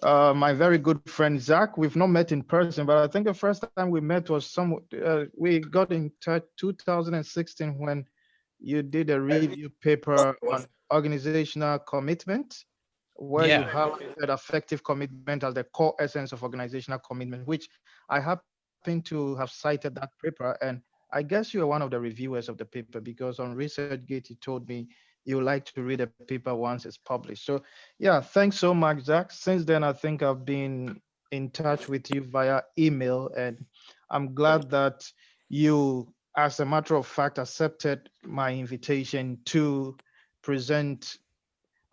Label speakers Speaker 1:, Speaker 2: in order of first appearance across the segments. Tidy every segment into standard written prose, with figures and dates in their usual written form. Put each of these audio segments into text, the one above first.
Speaker 1: My very good friend Zach. We've not met in person, but I think the first time we met was we got in touch 2016 when you did a review paper on organizational commitment, where you
Speaker 2: Yeah.
Speaker 1: highlighted effective commitment as the core essence of organizational commitment, which I happen to have cited that paper. And I guess you are one of the reviewers of the paper because on ResearchGate, you told me you like to read a paper once it's published. So, yeah, thanks so much, Zach. Since then, I think I've been in touch with you via email, and I'm glad that you, as a matter of fact, accepted my invitation to present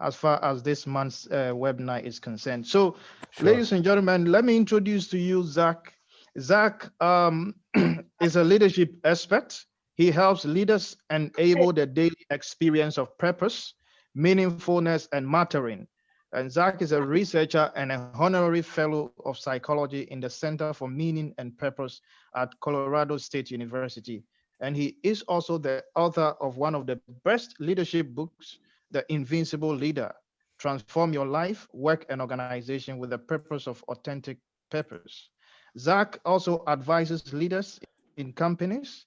Speaker 1: as far as this month's webinar is concerned. So,
Speaker 2: Sure.
Speaker 1: ladies and gentlemen, let me introduce to you Zach. Zach is a leadership expert. He helps leaders enable the daily experience of purpose, meaningfulness, and mattering. And Zach is a researcher and a honorary fellow of psychology in the Center for Meaning and Purpose at Colorado State University. And he is also the author of one of the best leadership books, The Invincible Leader: Transform Your Life, Work, and Organization with the Purpose of Authentic Purpose. Zach also advises leaders in companies.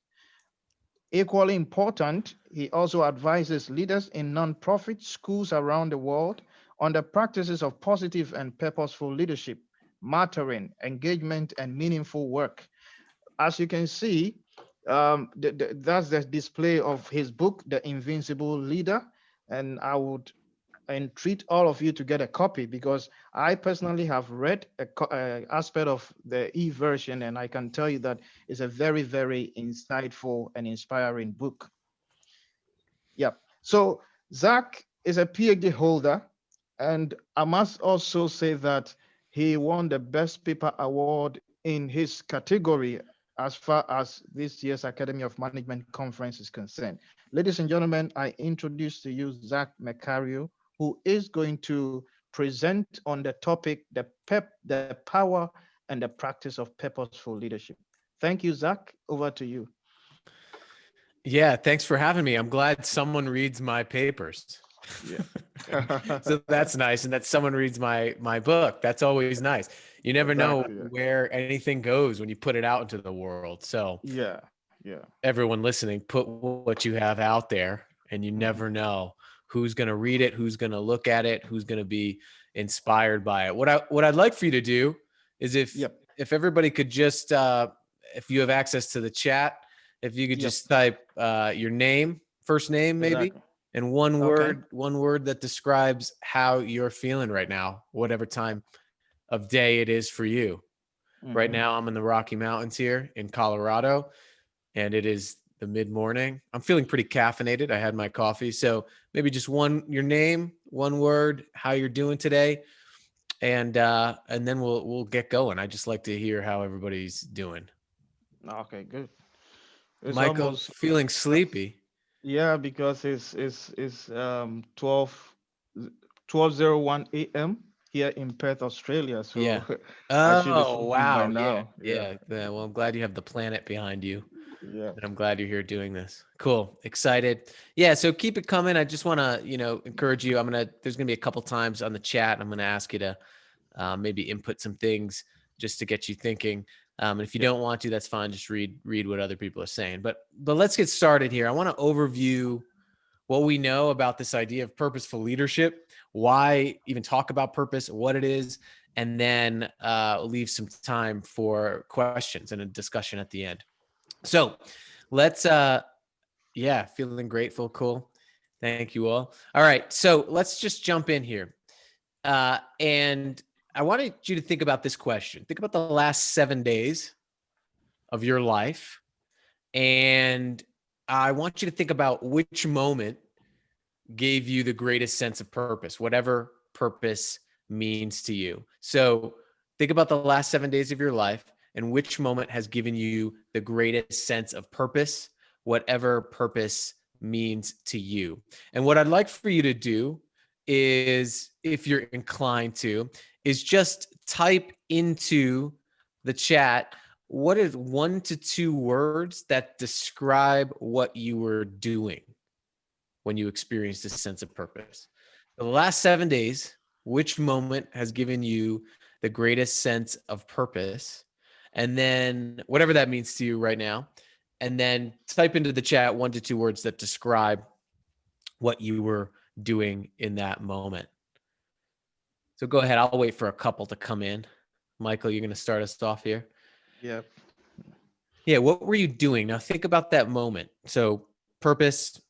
Speaker 1: Equally important, he also advises leaders in nonprofit schools around the world on the practices of positive and purposeful leadership, mattering, engagement, and meaningful work. As you can see, that's the display of his book, The Invincible Leader. And I would entreat all of you to get a copy because I personally have read a aspect of the e-version, and I can tell you that it's a very, very insightful and inspiring book. Yep. So Zach is a PhD holder, and I must also say that he won the Best Paper Award in his category as far as this year's Academy of Management conference is concerned. Ladies and gentlemen, I introduce to you Zach Mercario, who is going to present on the topic, the power and the practice of purposeful leadership. Thank you, Zach. Over to you.
Speaker 2: Yeah, thanks for having me. I'm glad someone reads my papers.
Speaker 1: Yeah.
Speaker 2: So that's nice, and that someone reads my book. That's always nice. You never know
Speaker 1: Exactly. Yeah.
Speaker 2: where anything goes when you put it out into the world. So
Speaker 1: Yeah. Yeah.
Speaker 2: everyone listening, put what you have out there, and you never
Speaker 1: Mhm.
Speaker 2: know who's going to read it, who's going to look at it, who's going to be inspired by it. What I'd like for you to do is
Speaker 1: Yep.
Speaker 2: if everybody could just if you have access to the chat, if you could
Speaker 1: Yep.
Speaker 2: just type your name, first name maybe,
Speaker 1: Exactly.
Speaker 2: and
Speaker 1: Okay.
Speaker 2: one word that describes how you're feeling right now, whatever time of day it is for you. Right
Speaker 1: Hmm.
Speaker 2: now I'm in the Rocky Mountains here in Colorado, and it is the mid morning. I'm feeling pretty caffeinated. I had my coffee. So maybe just your name, one word, how you're doing today. And then we'll get going. I just like to hear how everybody's doing.
Speaker 1: Okay. Good. It's
Speaker 2: Michael,
Speaker 1: almost
Speaker 2: feeling sleepy.
Speaker 1: yeah, because it's 12:01 a.m. here in Perth, Australia. So
Speaker 2: Yeah.
Speaker 1: I should be
Speaker 2: Oh,
Speaker 1: sleeping by
Speaker 2: wow. Yeah.
Speaker 1: now. Yeah.
Speaker 2: Yeah. Well, I'm glad you have the planet behind you.
Speaker 1: Yeah.
Speaker 2: And I'm glad you're here doing this. Cool. Excited. Yeah. So keep it coming. I just want to, encourage you. There's going to be a couple times on the chat. I'm going to ask you to maybe input some things just to get you thinking. And if you
Speaker 1: Yep.
Speaker 2: don't want to, that's fine. Just read what other people are saying. But let's get started here. I want to overview what we know about this idea of purposeful leadership, why even talk about purpose, what it is, and then leave some time for questions and a discussion at the end. So let's yeah, feeling grateful. Cool. Thank you all right, so let's just jump in here. And I wanted you to think about this question. Think about the last 7 days of your life. And I want you to think about which moment gave you the greatest sense of purpose, whatever purpose means to you. So think about the last 7 days of your life and which moment has given you the greatest sense of purpose, whatever purpose means to you. And what I'd like for you to do is, if you're inclined to, is just type into the chat what is 1 to 2 words that describe what you were doing when you experienced a sense of purpose. The last 7 days, which moment has given you the greatest sense of purpose, and then whatever that means to you right now, and then type into the chat 1 to 2 words that describe what you were doing in that moment. So go ahead. I'll wait for a couple to come in. Michael, you're going to start us off here.
Speaker 1: Yep.
Speaker 2: Yeah. What were you doing? Now think about that moment. So purpose,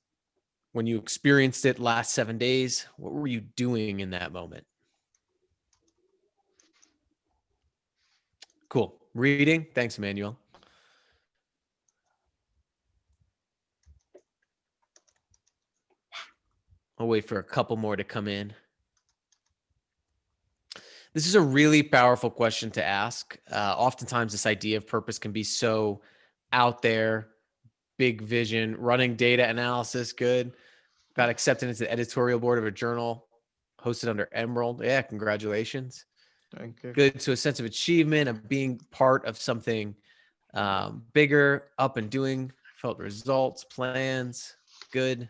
Speaker 2: when you experienced it last 7 days, what were you doing in that moment? Cool. Reading. Thanks, Emmanuel. I'll wait for a couple more to come in. This is a really powerful question to ask. Oftentimes, this idea of purpose can be so out there, big vision, running data analysis, good. Got accepted into the editorial board of a journal hosted under Emerald. Yeah, congratulations.
Speaker 1: Thank you.
Speaker 2: Good. So a sense of achievement, of being part of something bigger, up and doing, felt results, plans. Good.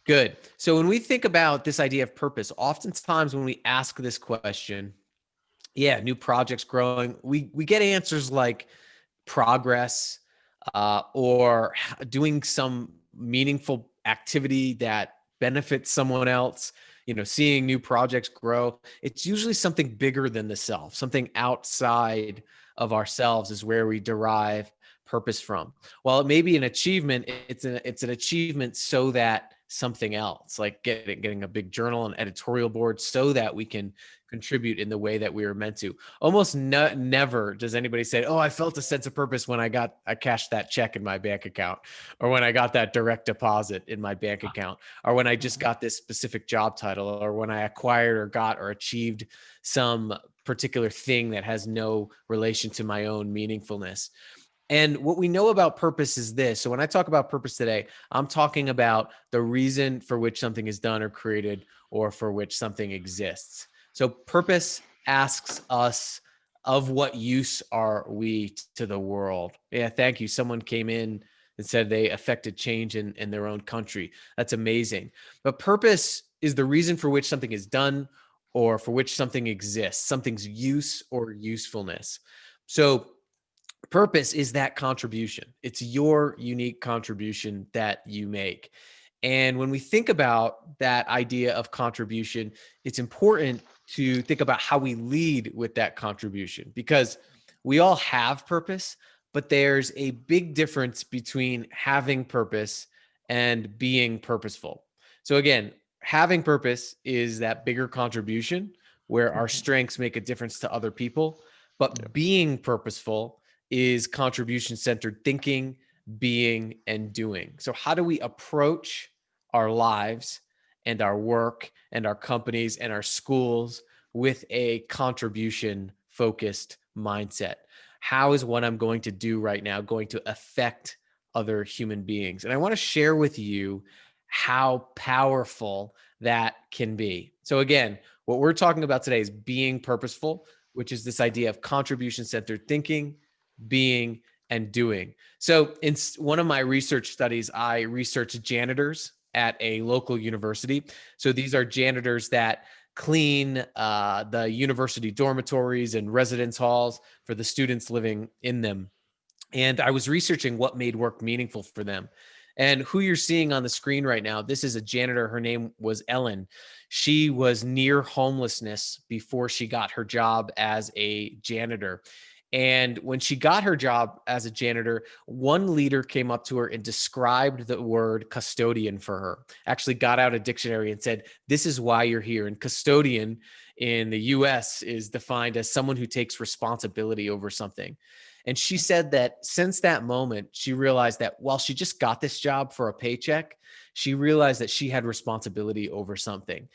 Speaker 2: Good. So when we think about this idea of purpose, oftentimes when we ask this question, yeah, new projects growing, we get answers like progress or doing some meaningful activity that benefits someone else, seeing new projects grow. It's usually something bigger than the self, something outside of ourselves is where we derive purpose from. While it may be an achievement, it's an achievement so that something else, like getting a big journal and editorial board so that we can contribute in the way that we were meant to. Almost never does anybody say, oh, I felt a sense of purpose when I cashed that check in my bank account, or when I got that direct deposit in my bank account, or when I just got this specific job title, or when I acquired or got or achieved some particular thing that has no relation to my own meaningfulness. And what we know about purpose is this. So when I talk about purpose today, I'm talking about the reason for which something is done or created, or for which something exists. So purpose asks us, of what use are we to the world? Yeah, thank you. Someone came in and said they affected change in their own country. That's amazing. But purpose is the reason for which something is done or for which something exists, something's use or usefulness. So purpose is that contribution. It's your unique contribution that you make. And when we think about that idea of contribution, it's important to think about how we lead with that contribution, because we all have purpose, but there's a big difference between having purpose and being purposeful. So again, having purpose is that bigger contribution where our strengths make a difference to other people, but being purposeful is contribution-centered thinking, being, and doing. So how do we approach our lives and our work and our companies and our schools with a contribution-focused mindset? How is what I'm going to do right now going to affect other human beings? And I want to share with you how powerful that can be. So again, what we're talking about today is being purposeful, which is this idea of contribution-centered thinking, being, and doing. So in one of my research studies, I researched janitors at a local university. So these are janitors that clean the university dormitories and residence halls for the students living in them. And I was researching what made work meaningful for them. And who you're seeing on the screen right now, this is a janitor. Her name was Ellen. She was near homelessness before she got her job as a janitor. And when she got her job as a janitor, one leader came up to her and described the word custodian for her, actually got out a dictionary and said, this is why you're here. And custodian in the US is defined as someone who takes responsibility over something. And she said that since that moment, she realized that while she just got this job for a paycheck, she realized that she had responsibility over something.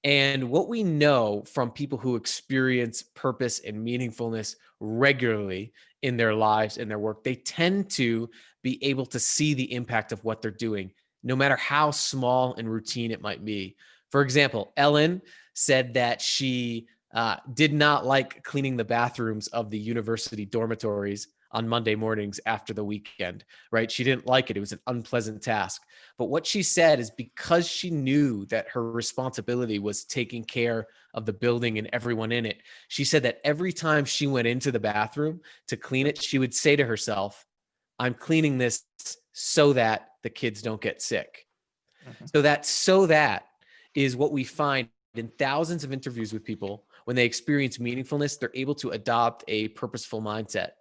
Speaker 2: And what we know from people who experience purpose and meaningfulness regularly in their lives and their work, they tend to be able to see the impact of what they're doing, no matter how small and routine it might be. For example, Ellen said that she did not like cleaning the bathrooms of the university dormitories on Monday mornings after the weekend, right? She didn't like it. It was an unpleasant task. But what she said is because she knew that her responsibility was taking care of the building and everyone in it, she said that every time she went into the bathroom to clean it, she would say to herself, I'm cleaning this so that the kids don't get sick. So that is what we find in thousands of interviews with people. When they experience meaningfulness, they're able to adopt a purposeful mindset.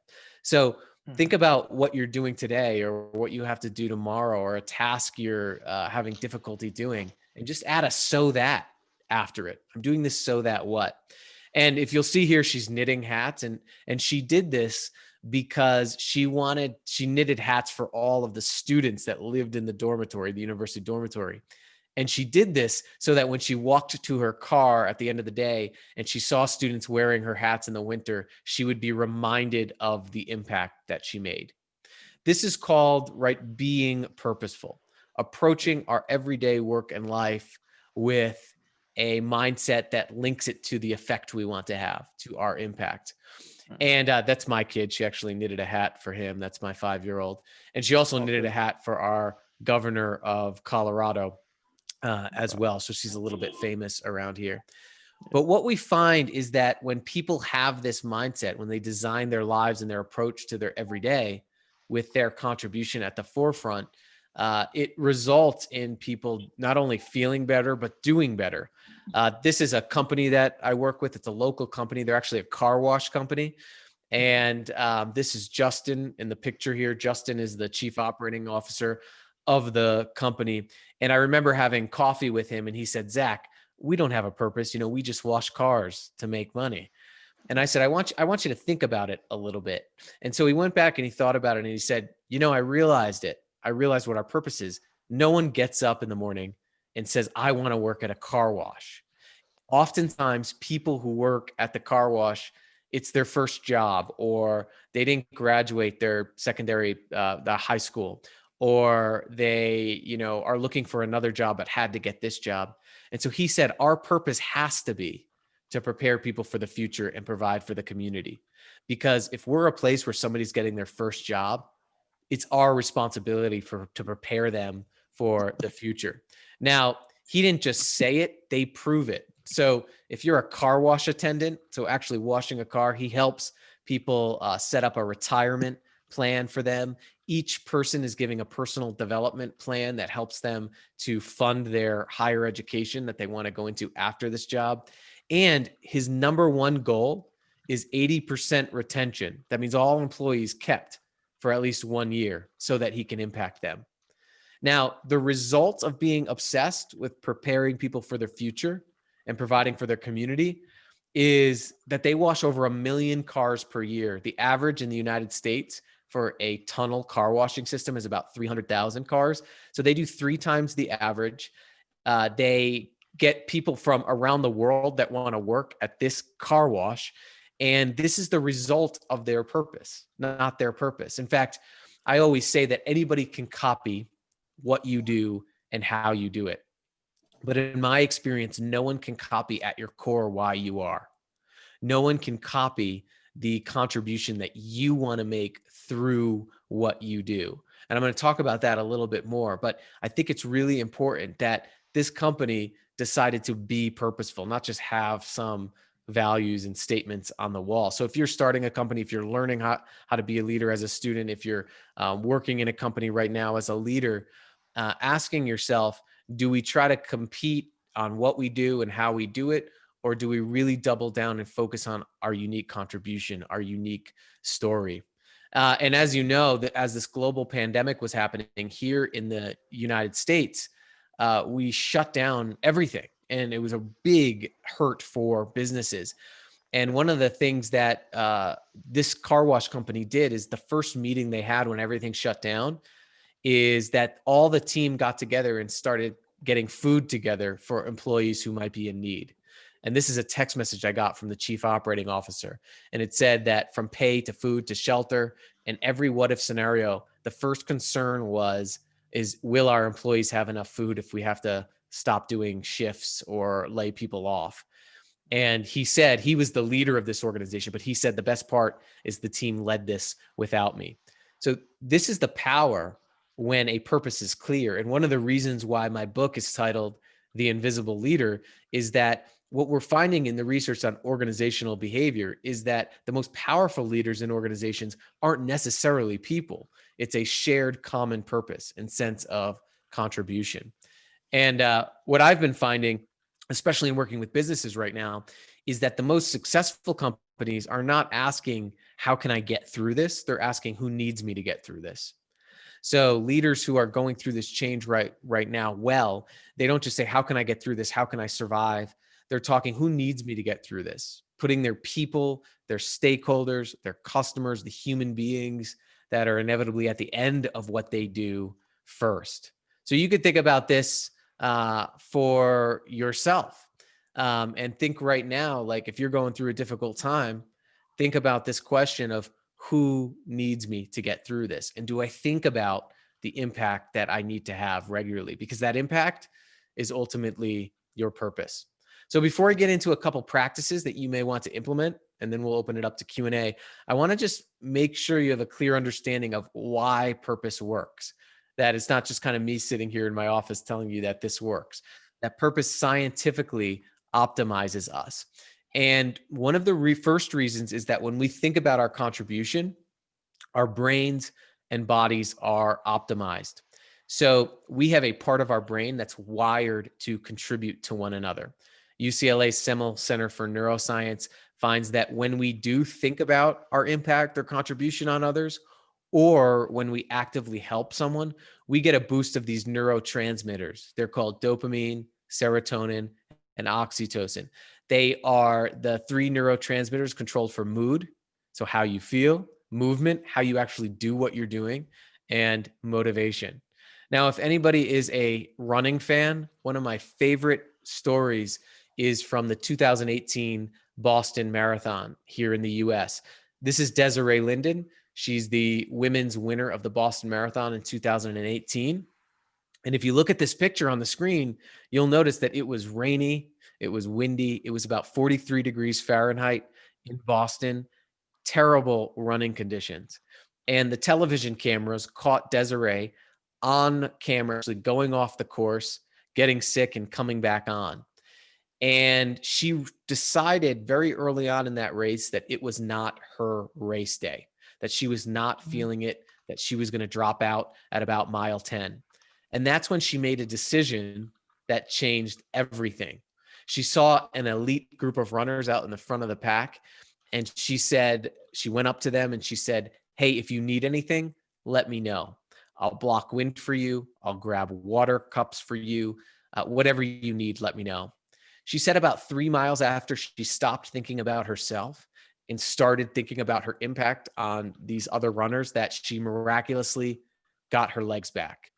Speaker 2: So think about what you're doing today or what you have to do tomorrow or a task you're having difficulty doing, and just add a so that after it. I'm doing this so that what? And if you'll see here, she's knitting hats, and she did this because she knitted hats for all of the students that lived in the dormitory, the university dormitory. And she did this so that when she walked to her car at the end of the day and she saw students wearing her hats in the winter, she would be reminded of the impact that she made. This is called, right, being purposeful, approaching our everyday work and life with a mindset that links it to the effect we want to have, to our impact. And that's my kid. She actually knitted a hat for him. That's my 5-year-old. And she also knitted a hat for our governor of Colorado as well. So she's a little bit famous around here. But what we find is that when people have this mindset, when they design their lives and their approach to their everyday with their contribution at the forefront, it results in people not only feeling better, but doing better. This is a company that I work with. It's a local company. They're actually a car wash company. And this is Justin in the picture here. Justin is the chief operating officer of the company. And I remember having coffee with him and he said, Zach, we don't have a purpose. You know, we just wash cars to make money. And I said, I want you to think about it a little bit. And so he went back and he thought about it and he said, you know, I realized it. I realized what our purpose is. No one gets up in the morning and says, I want to work at a car wash. Oftentimes people who work at the car wash, it's their first job, or they didn't graduate their secondary, the high school, or they, you know, are looking for another job, but had to get this job. And so he said, our purpose has to be to prepare people for the future and provide for the community. Because if we're a place where somebody's getting their first job, it's our responsibility to prepare them for the future. Now, he didn't just say it, they prove it. So if you're a car wash attendant, so actually washing a car, he helps people set up a retirement plan for them. Each person is giving a personal development plan that helps them to fund their higher education that they want to go into after this job. And his number one goal is 80% retention. That means all employees kept for at least 1 year so that he can impact them. Now, the results of being obsessed with preparing people for their future and providing for their community is that they wash over 1 million cars per year. The average in the United States for a tunnel car washing system is about 300,000 cars. So they do 3 times the average. They get people from around the world that want to work at this car wash. And this is the result of their purpose, not their purpose. In fact, I always say that anybody can copy what you do and how you do it. But in my experience, no one can copy at your core why you are. No one can copy the contribution that you want to make through what you do. And I'm going to talk about that a little bit more, but I think it's really important that this company decided to be purposeful, not just have some values and statements on the wall. So if you're starting a company, if you're learning how to be a leader as a student, if you're working in a company right now as a leader, asking yourself, do we try to compete on what we do and how we do it? Or do we really double down and focus on our unique contribution, our unique story? And as you know, that as this global pandemic was happening here in the United States, we shut down everything. And it was a big hurt for businesses. And one of the things that this car wash company did is the first meeting they had when everything shut down is that all the team got together and started getting food together for employees who might be in need. And this is a text message I got from the chief operating officer. And it said that from pay to food to shelter and every what if scenario, the first concern is will our employees have enough food if we have to stop doing shifts or lay people off? And he said he was the leader of this organization, but he said the best part is the team led this without me. So this is the power when a purpose is clear. And one of the reasons why my book is titled The Invisible Leader is that what we're finding in the research on organizational behavior is that the most powerful leaders in organizations aren't necessarily people. It's a shared common purpose and sense of contribution. And what I've been finding, especially in working with businesses right now, is that the most successful companies are not asking, how can I get through this? They're asking, who needs me to get through this? So leaders who are going through this change right now, well, they don't just say, how can I get through this? How can I survive? They're talking, who needs me to get through this? Putting their people, their stakeholders, their customers, the human beings that are inevitably at the end of what they do first. So you could think about this for yourself, and think right now, like if you're going through a difficult time, think about this question of, who needs me to get through this? And do I think about the impact that I need to have regularly? Because that impact is ultimately your purpose. So before I get into a couple practices that you may want to implement, and then we'll open it up to Q&A, I want to just make sure you have a clear understanding of why purpose works. That it's not just kind of me sitting here in my office telling you that this works. That purpose scientifically optimizes us. And one of the first reasons is that when we think about our contribution, our brains and bodies are optimized. So we have a part of our brain that's wired to contribute to one another. UCLA's Semel Center for Neuroscience finds that when we do think about our impact or contribution on others, or when we actively help someone, we get a boost of these neurotransmitters. They're called dopamine, serotonin, and oxytocin. They are the three neurotransmitters controlled for mood, so how you feel, movement, how you actually do what you're doing, and motivation. Now, if anybody is a running fan, one of my favorite stories is from the 2018 Boston Marathon here in the US. This is Desiree Linden. She's the women's winner of the Boston Marathon in 2018. And if you look at this picture on the screen, you'll notice that it was rainy, it was windy, it was about 43 degrees Fahrenheit in Boston, terrible running conditions. And the television cameras caught Desiree on camera, actually going off the course, getting sick and coming back on. And she decided very early on in that race that it was not her race day, that she was not feeling it, that she was going to drop out at about mile 10. And that's when she made a decision that changed everything. She saw an elite group of runners out in the front of the pack. And she said, she went up to them and she said, hey, if you need anything, let me know. I'll block wind for you. I'll grab water cups for you. Whatever you need, let me know. She said about 3 miles after she stopped thinking about herself and started thinking about her impact on these other runners, that she miraculously got her legs back.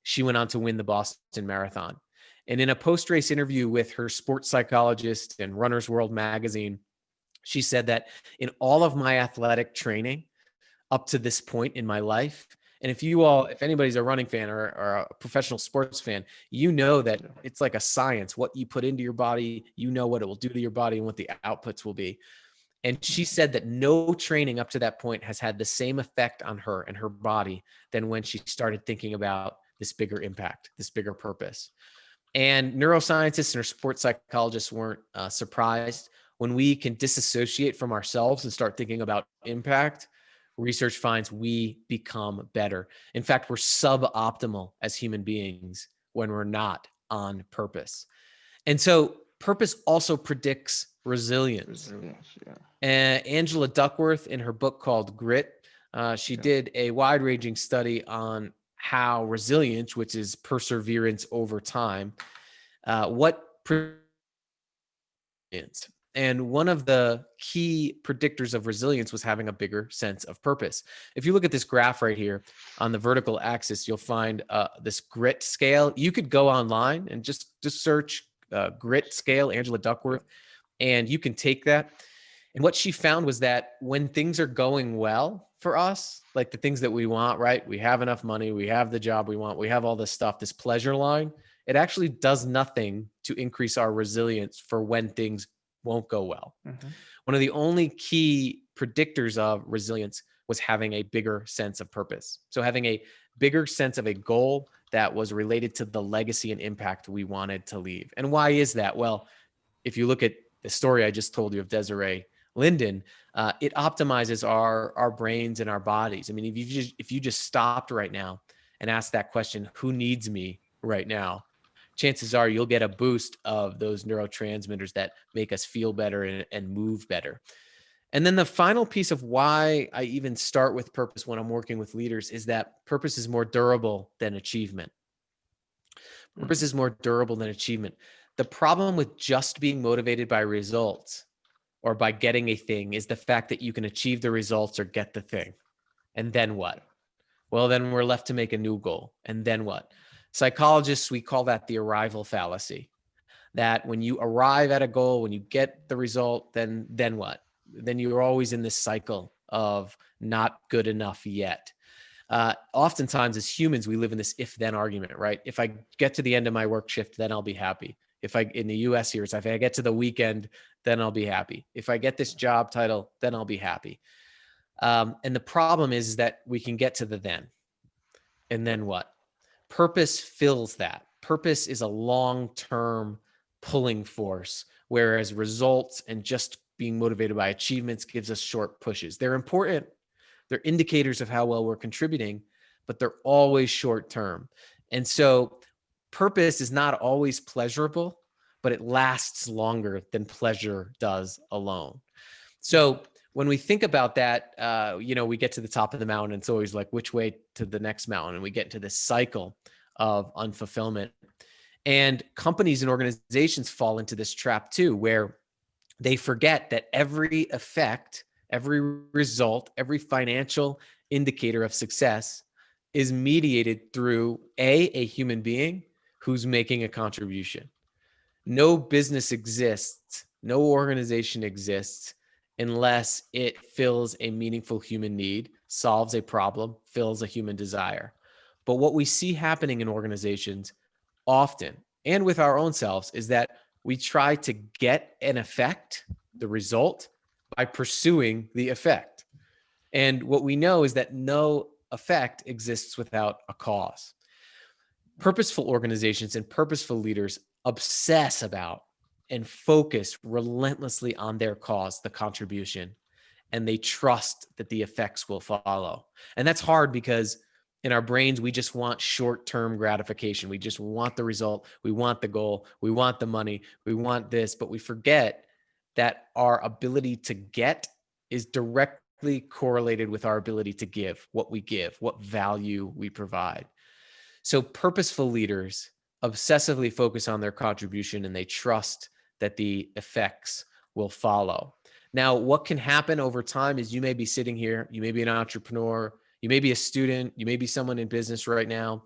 Speaker 2: She went on to win the Boston Marathon. And in a post-race interview with her sports psychologist and Runner's World magazine, she said that in all of my athletic training up to this point in my life, and if anybody's a running fan or a professional sports fan, you know that it's like a science. What you put into your body, you know what it will do to your body and what the outputs will be. And she said that no training up to that point has had the same effect on her and her body than when she started thinking about this bigger impact, this bigger purpose. And neuroscientists and our sports psychologists weren't surprised. When we can disassociate from ourselves and start thinking about impact, research finds we become better. In fact, we're suboptimal as human beings when we're not on purpose. And so purpose also predicts resilience. And Angela Duckworth, in her book called Grit, she did a wide-ranging study on how resilience, which is perseverance over time, and one of the key predictors of resilience was having a bigger sense of purpose. If you look at this graph right here on the vertical axis, you'll find this grit scale. You could go online and just search grit scale, Angela Duckworth, and you can take that. And what she found was that when things are going well for us, like the things that we want, right? We have enough money, we have the job we want, we have all this stuff, this pleasure line, it actually does nothing to increase our resilience for when things won't go well.
Speaker 1: Mm-hmm.
Speaker 2: One of the only key predictors of resilience was having a bigger sense of purpose. So having a bigger sense of a goal that was related to the legacy and impact we wanted to leave. And why is that? Well, if you look at the story I just told you of Desiree Linden, it optimizes our brains and our bodies. I mean, if you just stopped right now and asked that question, who needs me right now? Chances are you'll get a boost of those neurotransmitters that make us feel better and move better. And then the final piece of why I even start with purpose when I'm working with leaders is that purpose is more durable than achievement. Purpose is more durable than achievement. The problem with just being motivated by results or by getting a thing is the fact that you can achieve the results or get the thing. And then what? Well, then we're left to make a new goal. And then what? Psychologists, we call that the arrival fallacy. That when you arrive at a goal, when you get the result, then what? Then you're always in this cycle of not good enough yet. Oftentimes as humans, we live in this if-then argument, right? If I get to the end of my work shift, then I'll be happy. In the US here, it's if I get to the weekend, then I'll be happy. If I get this job title, then I'll be happy. And the problem is that we can get to the then. And then what? Purpose fills that. Purpose is a long-term pulling force, whereas results and just being motivated by achievements gives us short pushes. They're important. They're indicators of how well we're contributing, but they're always short-term. And so purpose is not always pleasurable, but it lasts longer than pleasure does alone. So when we think about that, we get to the top of the mountain, and it's always like, which way to the next mountain? And we get into this cycle of unfulfillment. And companies and organizations fall into this trap too, where they forget that every effect, every result, every financial indicator of success is mediated through a human being who's making a contribution. No business exists, no organization exists unless it fills a meaningful human need, solves a problem, fills a human desire. But what we see happening in organizations often, and with our own selves, is that we try to get an effect, the result, by pursuing the effect. And what we know is that no effect exists without a cause. Purposeful organizations and purposeful leaders obsess about and focus relentlessly on their cause, the contribution, and they trust that the effects will follow. And that's hard because in our brains, we just want short-term gratification. We just want the result. We want the goal. We want the money. We want this, but we forget that our ability to get is directly correlated with our ability to give, what value we provide. So purposeful leaders obsessively focus on their contribution, and they trust that the effects will follow. Now, what can happen over time is you may be sitting here, you may be an entrepreneur, you may be a student, you may be someone in business right now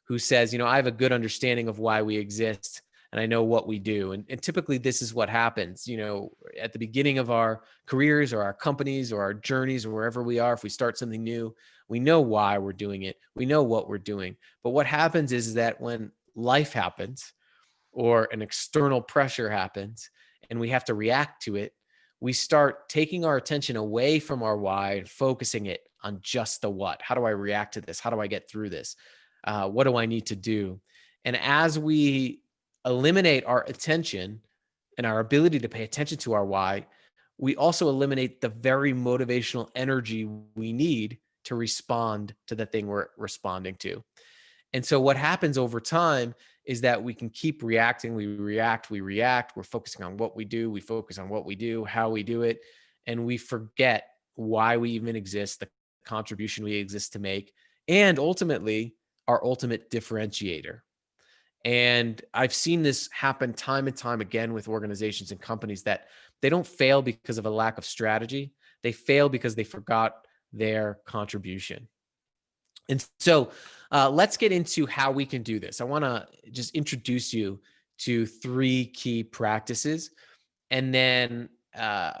Speaker 2: who says, I have a good understanding of why we exist and I know what we do. And typically this is what happens, at the beginning of our careers or our companies or our journeys or wherever we are, if we start something new, we know why we're doing it. We know what we're doing. But what happens is that when life happens or an external pressure happens and we have to react to it, we start taking our attention away from our why and focusing it on just the what. How do I react to this? How do I get through this? What do I need to do? And as we eliminate our attention and our ability to pay attention to our why, we also eliminate the very motivational energy we need to respond to the thing we're responding to. And so what happens over time is that we can keep reacting. We react. We're focusing on what we do. We focus on what we do, how we do it. And we forget why we even exist, the contribution we exist to make, and ultimately our ultimate differentiator. And I've seen this happen time and time again with organizations and companies that they don't fail because of a lack of strategy. They fail because they forgot their contribution. And so let's get into how we can do this. I want to just introduce you to 3 key practices. And then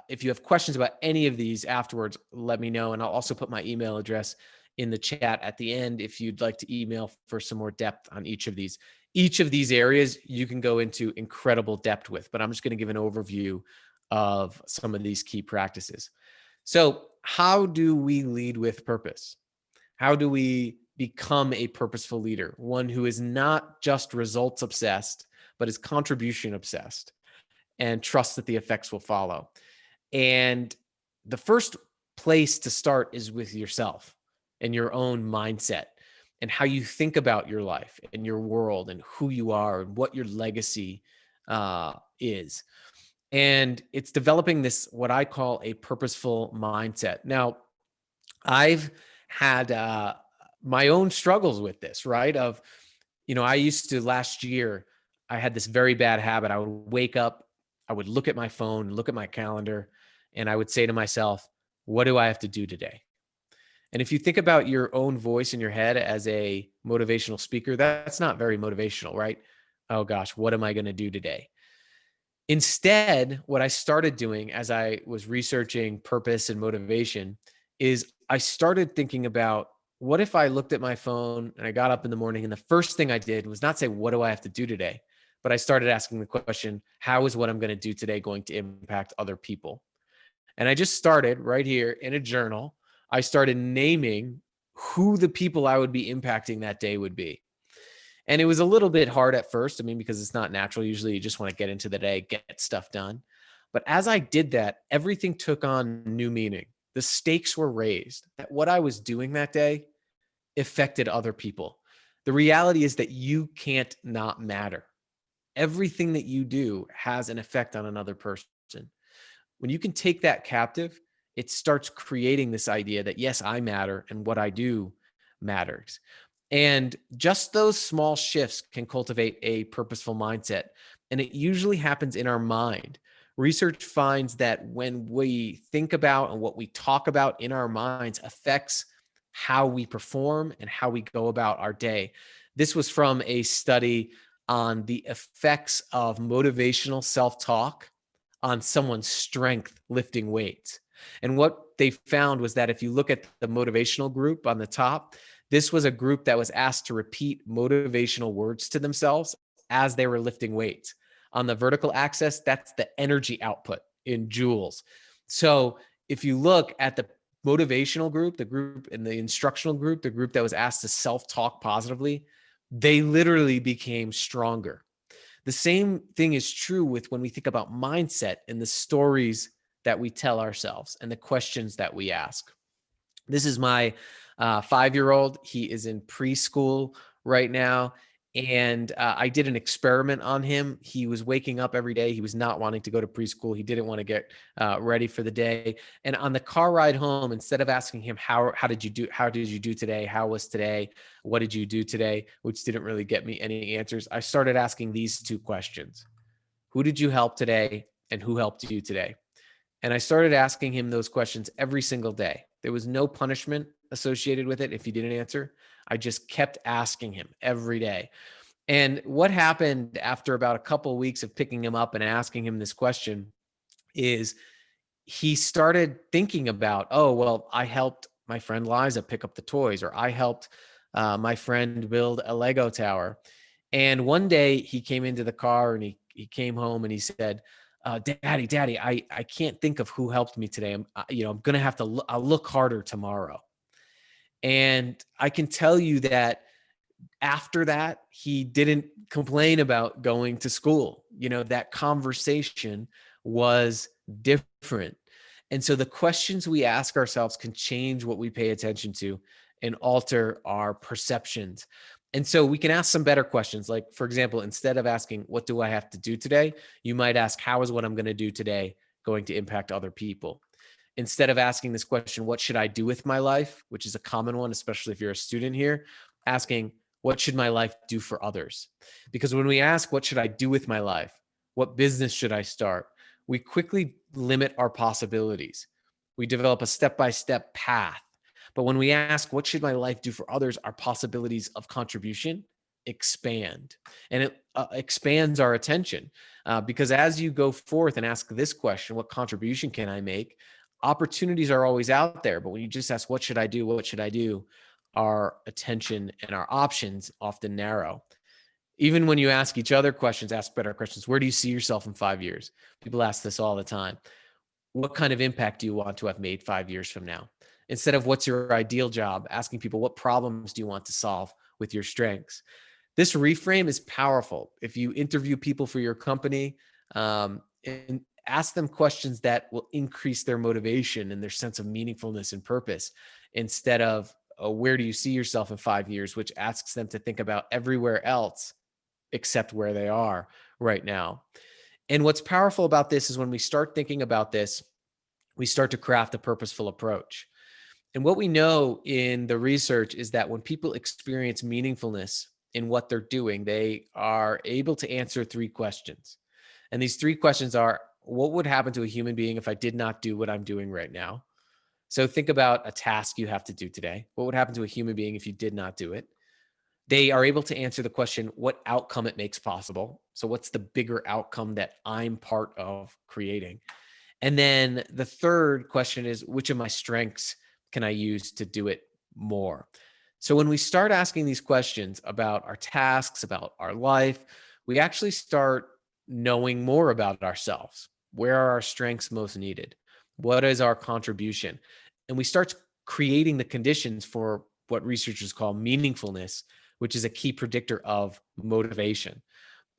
Speaker 2: if you have questions about any of these afterwards, let me know. And I'll also put my email address in the chat at the end if you'd like to email for some more depth on each of these. Each of these areas you can go into incredible depth with, but I'm just going to give an overview of some of these key practices. So, how do we lead with purpose? How do we become a purposeful leader? One who is not just results obsessed, but is contribution obsessed and trusts that the effects will follow. And the first place to start is with yourself and your own mindset and how you think about your life and your world and who you are and what your legacy is. And it's developing this, what I call a purposeful mindset. Now, I've had my own struggles with this, right? I used to last year, I had this very bad habit. I would wake up, I would look at my phone, look at my calendar, and I would say to myself, what do I have to do today? And if you think about your own voice in your head as a motivational speaker, that's not very motivational, right? Oh gosh, what am I going to do today? Instead, what I started doing as I was researching purpose and motivation is I started thinking about, what if I looked at my phone and I got up in the morning and the first thing I did was not say, what do I have to do today? But I started asking the question, how is what I'm going to do today going to impact other people? And I just started right here in a journal. I started naming who the people I would be impacting that day would be. And it was a little bit hard at first. I mean, because it's not natural. Usually you just want to get into the day, get stuff done. But as I did that, everything took on new meaning. The stakes were raised. That what I was doing that day affected other people. The reality is that you can't not matter. Everything that you do has an effect on another person. When you can take that captive, it starts creating this idea that, yes, I matter and what I do matters. And just those small shifts can cultivate a purposeful mindset. And it usually happens in our mind. Research finds that when we think about and what we talk about in our minds affects how we perform and how we go about our day. This was from a study on the effects of motivational self-talk on someone's strength lifting weights. And what they found was that if you look at the motivational group on the top, this was a group that was asked to repeat motivational words to themselves as they were lifting weights. On the vertical axis, that's the energy output in joules. So if you look at the motivational group, the group in the instructional group, the group that was asked to self-talk positively, they literally became stronger. The same thing is true with when we think about mindset and the stories that we tell ourselves and the questions that we ask. This is my 5-year-old. He is in preschool right now. And I did an experiment on him. He was waking up every day. He was not wanting to go to preschool. He didn't want to get ready for the day. And on the car ride home, instead of asking him, how did you do today? How was today? What did you do today? Which didn't really get me any answers. I started asking these 2 questions. Who did you help today? And who helped you today? And I started asking him those questions every single day. There was no punishment associated with it if he didn't answer. I just kept asking him every day. And what happened after about a couple of weeks of picking him up and asking him this question is he started thinking about, oh, well, I helped my friend Liza pick up the toys, or I helped my friend build a Lego tower. And one day he came into the car and he came home and he said, Daddy, I can't think of who helped me today. I'm going to have to, I'll look harder tomorrow. And I can tell you that after that, he didn't complain about going to school. That conversation was different. And so the questions we ask ourselves can change what we pay attention to and alter our perceptions. And so we can ask some better questions. Like, for example, instead of asking, what do I have to do today? You might ask, how is what I'm going to do today going to impact other people? Instead of asking this question, what should I do with my life? Which is a common one, especially if you're a student here, asking, what should my life do for others? Because when we ask, what should I do with my life? What business should I start? We quickly limit our possibilities. We develop a step-by-step path. But when we ask, what should my life do for others? Our possibilities of contribution expand, and it expands our attention because as you go forth and ask this question, what contribution can I make? Opportunities are always out there. But when you just ask, what should I do? What should I do? Our attention and our options often narrow. Even when you ask each other questions, ask better questions. Where do you see yourself in 5 years? People ask this all the time. What kind of impact do you want to have made 5 years from now? Instead of what's your ideal job, asking people what problems do you want to solve with your strengths? This reframe is powerful. If you interview people for your company, and ask them questions that will increase their motivation and their sense of meaningfulness and purpose, instead of where do you see yourself in 5 years, which asks them to think about everywhere else except where they are right now. And what's powerful about this is when we start thinking about this, we start to craft a purposeful approach. And what we know in the research is that when people experience meaningfulness in what they're doing, they are able to answer three questions. And these three questions are: what would happen to a human being if I did not do what I'm doing right now? So think about a task you have to do today. What would happen to a human being if you did not do it? They are able to answer the question, what outcome it makes possible. So what's the bigger outcome that I'm part of creating? And then the third question is, which of my strengths can I use to do it more? So when we start asking these questions about our tasks, about our life, we actually start knowing more about ourselves. Where are our strengths most needed? What is our contribution? And we start creating the conditions for what researchers call meaningfulness, which is a key predictor of motivation.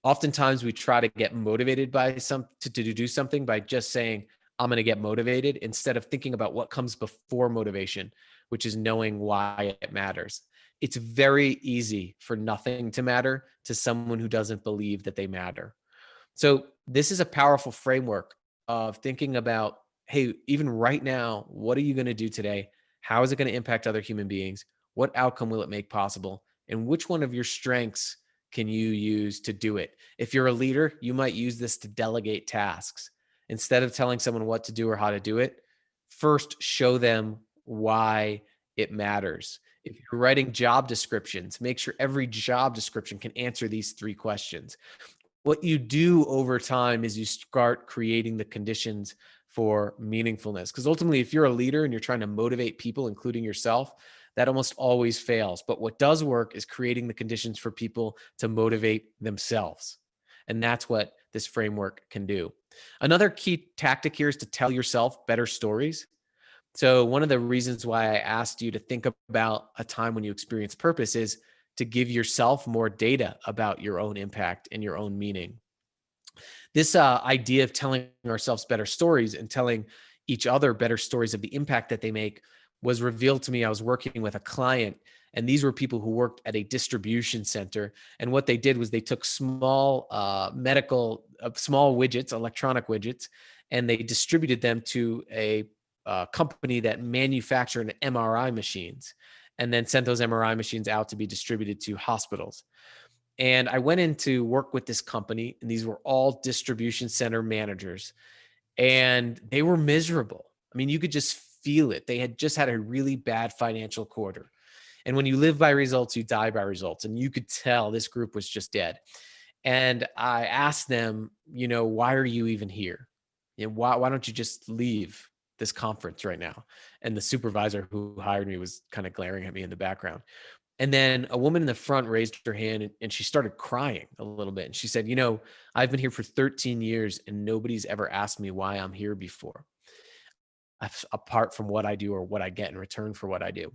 Speaker 2: Oftentimes we try to get motivated by to do something by just saying, I'm going to get motivated, instead of thinking about what comes before motivation, which is knowing why it matters. It's very easy for nothing to matter to someone who doesn't believe that they matter. So this is a powerful framework of thinking about, hey, even right now, what are you going to do today? How is it going to impact other human beings? What outcome will it make possible? And which one of your strengths can you use to do it? If you're a leader, you might use this to delegate tasks. Instead of telling someone what to do or how to do it, first show them why it matters. If you're writing job descriptions, make sure every job description can answer these three questions. What you do over time is you start creating the conditions for meaningfulness. Because ultimately, if you're a leader and you're trying to motivate people, including yourself, that almost always fails. But what does work is creating the conditions for people to motivate themselves. And that's what this framework can do. Another key tactic here is to tell yourself better stories. So one of the reasons why I asked you to think about a time when you experience purpose is to give yourself more data about your own impact and your own meaning. This idea of telling ourselves better stories and telling each other better stories of the impact that they make was revealed to me. I was working with a client, and these were people who worked at a distribution center. And what they did was they took small small widgets, electronic widgets, and they distributed them to a company that manufactured MRI machines, and then sent those MRI machines out to be distributed to hospitals. And I went in to work with this company, and these were all distribution center managers, and they were miserable. I mean, you could just feel it. They had just had a really bad financial quarter. And when you live by results, you die by results. And you could tell this group was just dead. And I asked them, why are you even here? Why don't you just leave this conference right now? And the supervisor who hired me was kind of glaring at me in the background. And then a woman in the front raised her hand, and she started crying a little bit. And she said, I've been here for 13 years and nobody's ever asked me why I'm here before, apart from what I do or what I get in return for what I do.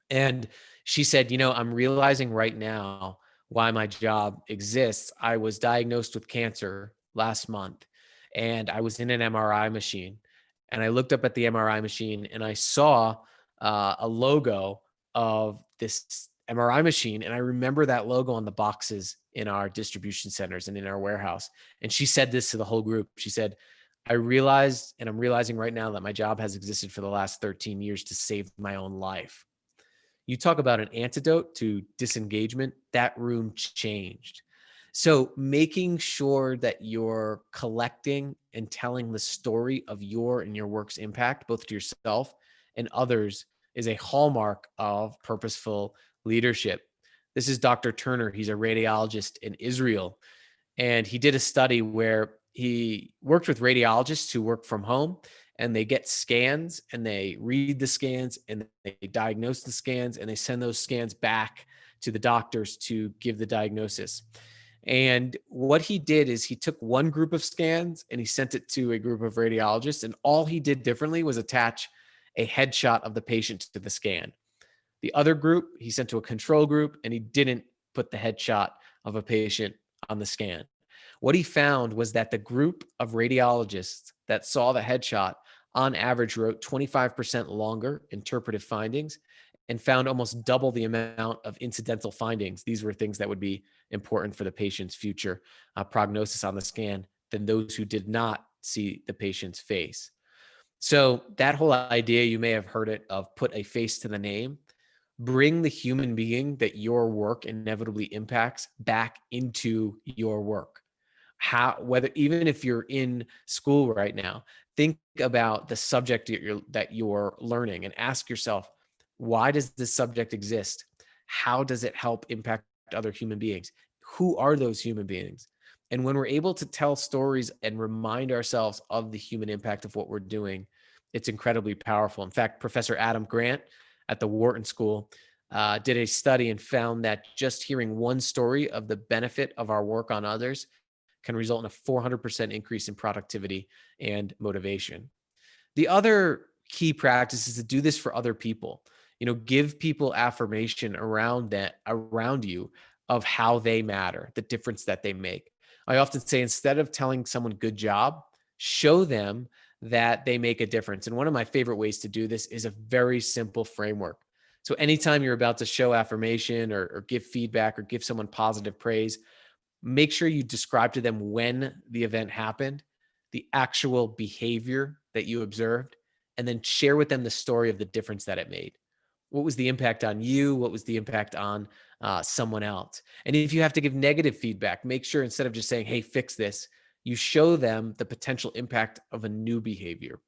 Speaker 2: And she said, I'm realizing right now why my job exists. I was diagnosed with cancer last month, and I was in an MRI machine, and I looked up at the MRI machine and I saw a logo of this MRI machine. And I remember that logo on the boxes in our distribution centers and in our warehouse. And she said this to the whole group. She said, I realized, and I'm realizing right now, that my job has existed for the last 13 years to save my own life. You talk about an antidote to disengagement, that room changed. So making sure that you're collecting and telling the story of your and your work's impact, both to yourself and others, is a hallmark of purposeful leadership. This is Dr. Turner. He's a radiologist in Israel. And he did a study where he worked with radiologists who work from home, and they get scans and they read the scans and they diagnose the scans and they send those scans back to the doctors to give the diagnosis. And what he did is he took one group of scans and he sent it to a group of radiologists. And all he did differently was attach a headshot of the patient to the scan. The other group, he sent to a control group and he didn't put the headshot of a patient on the scan. What he found was that the group of radiologists that saw the headshot on average wrote 25% longer interpretive findings and found almost double the amount of incidental findings. These were things that would be important for the patient's future prognosis on the scan than those who did not see the patient's face. So that whole idea, you may have heard it, of put a face to the name. Bring the human being that your work inevitably impacts back into your work. Whether even if you're in school right now, think about the subject that you're learning and ask yourself, why does this subject exist? How does it help impact other human beings? Who are those human beings? And when we're able to tell stories and remind ourselves of the human impact of what we're doing, it's incredibly powerful. In fact, Professor Adam Grant at the Wharton School did a study and found that just hearing one story of the benefit of our work on others can result in a 400% increase in productivity and motivation. The other key practice is to do this for other people. Give people affirmation around you of how they matter, the difference that they make. I often say, instead of telling someone good job, show them that they make a difference. And one of my favorite ways to do this is a very simple framework. So anytime you're about to show affirmation or give feedback or give someone positive praise, make sure you describe to them when the event happened, the actual behavior that you observed, and then share with them the story of the difference that it made. What was the impact on you? What was the impact on someone else? And if you have to give negative feedback, make sure instead of just saying, hey, fix this, you show them the potential impact of a new behavior.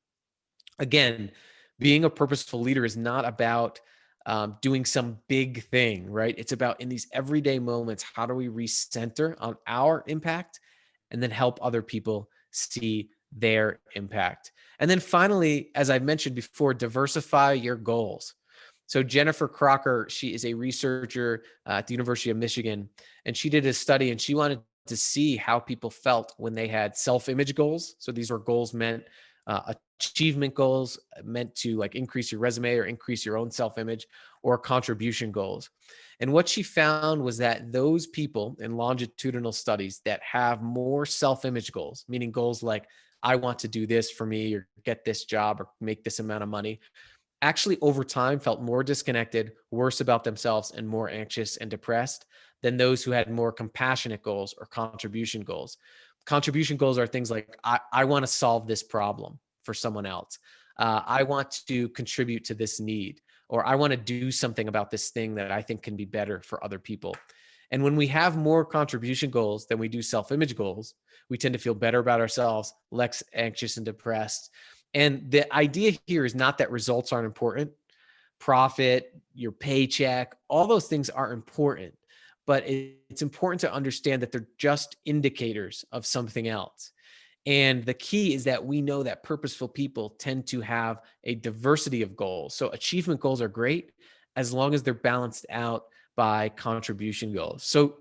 Speaker 2: Again, being a purposeful leader is not about doing some big thing, right? It's about, in these everyday moments, how do we recenter on our impact and then help other people see their impact? And then finally, as I mentioned before, diversify your goals. So Jennifer Crocker, she is a researcher at the University of Michigan, and she did a study and she wanted to see how people felt when they had self-image goals. So these were goals meant achievement goals meant to like increase your resume or increase your own self-image, or contribution goals. And what she found was that those people in longitudinal studies that have more self-image goals, meaning goals like, I want to do this for me, or get this job, or make this amount of money, actually over time felt more disconnected, worse about themselves, and more anxious and depressed than those who had more compassionate goals or contribution goals. Contribution goals are things like, I want to solve this problem for someone else. I want to contribute to this need, or I want to do something about this thing that I think can be better for other people. And when we have more contribution goals than we do self-image goals, we tend to feel better about ourselves, less anxious and depressed. And the idea here is not that results aren't important. Profit, your paycheck, all those things are important, but it's important to understand that they're just indicators of something else. And the key is that we know that purposeful people tend to have a diversity of goals. So achievement goals are great as long as they're balanced out by contribution goals. So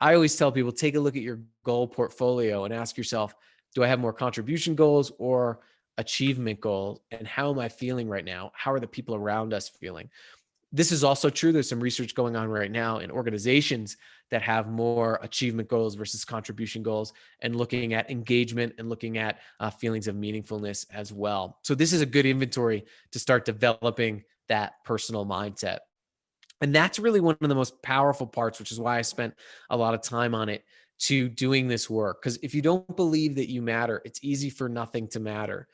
Speaker 2: I always tell people, take a look at your goal portfolio and ask yourself, do I have more contribution goals or achievement goals? And how am I feeling right now? How are the people around us feeling? This is also true. There's some research going on right now in organizations that have more achievement goals versus contribution goals, and looking at engagement and looking at feelings of meaningfulness as well. So this is a good inventory to start developing that personal mindset. And that's really one of the most powerful parts, which is why I spent a lot of time on it, to doing this work. Because if you don't believe that you matter, it's easy for nothing to matter.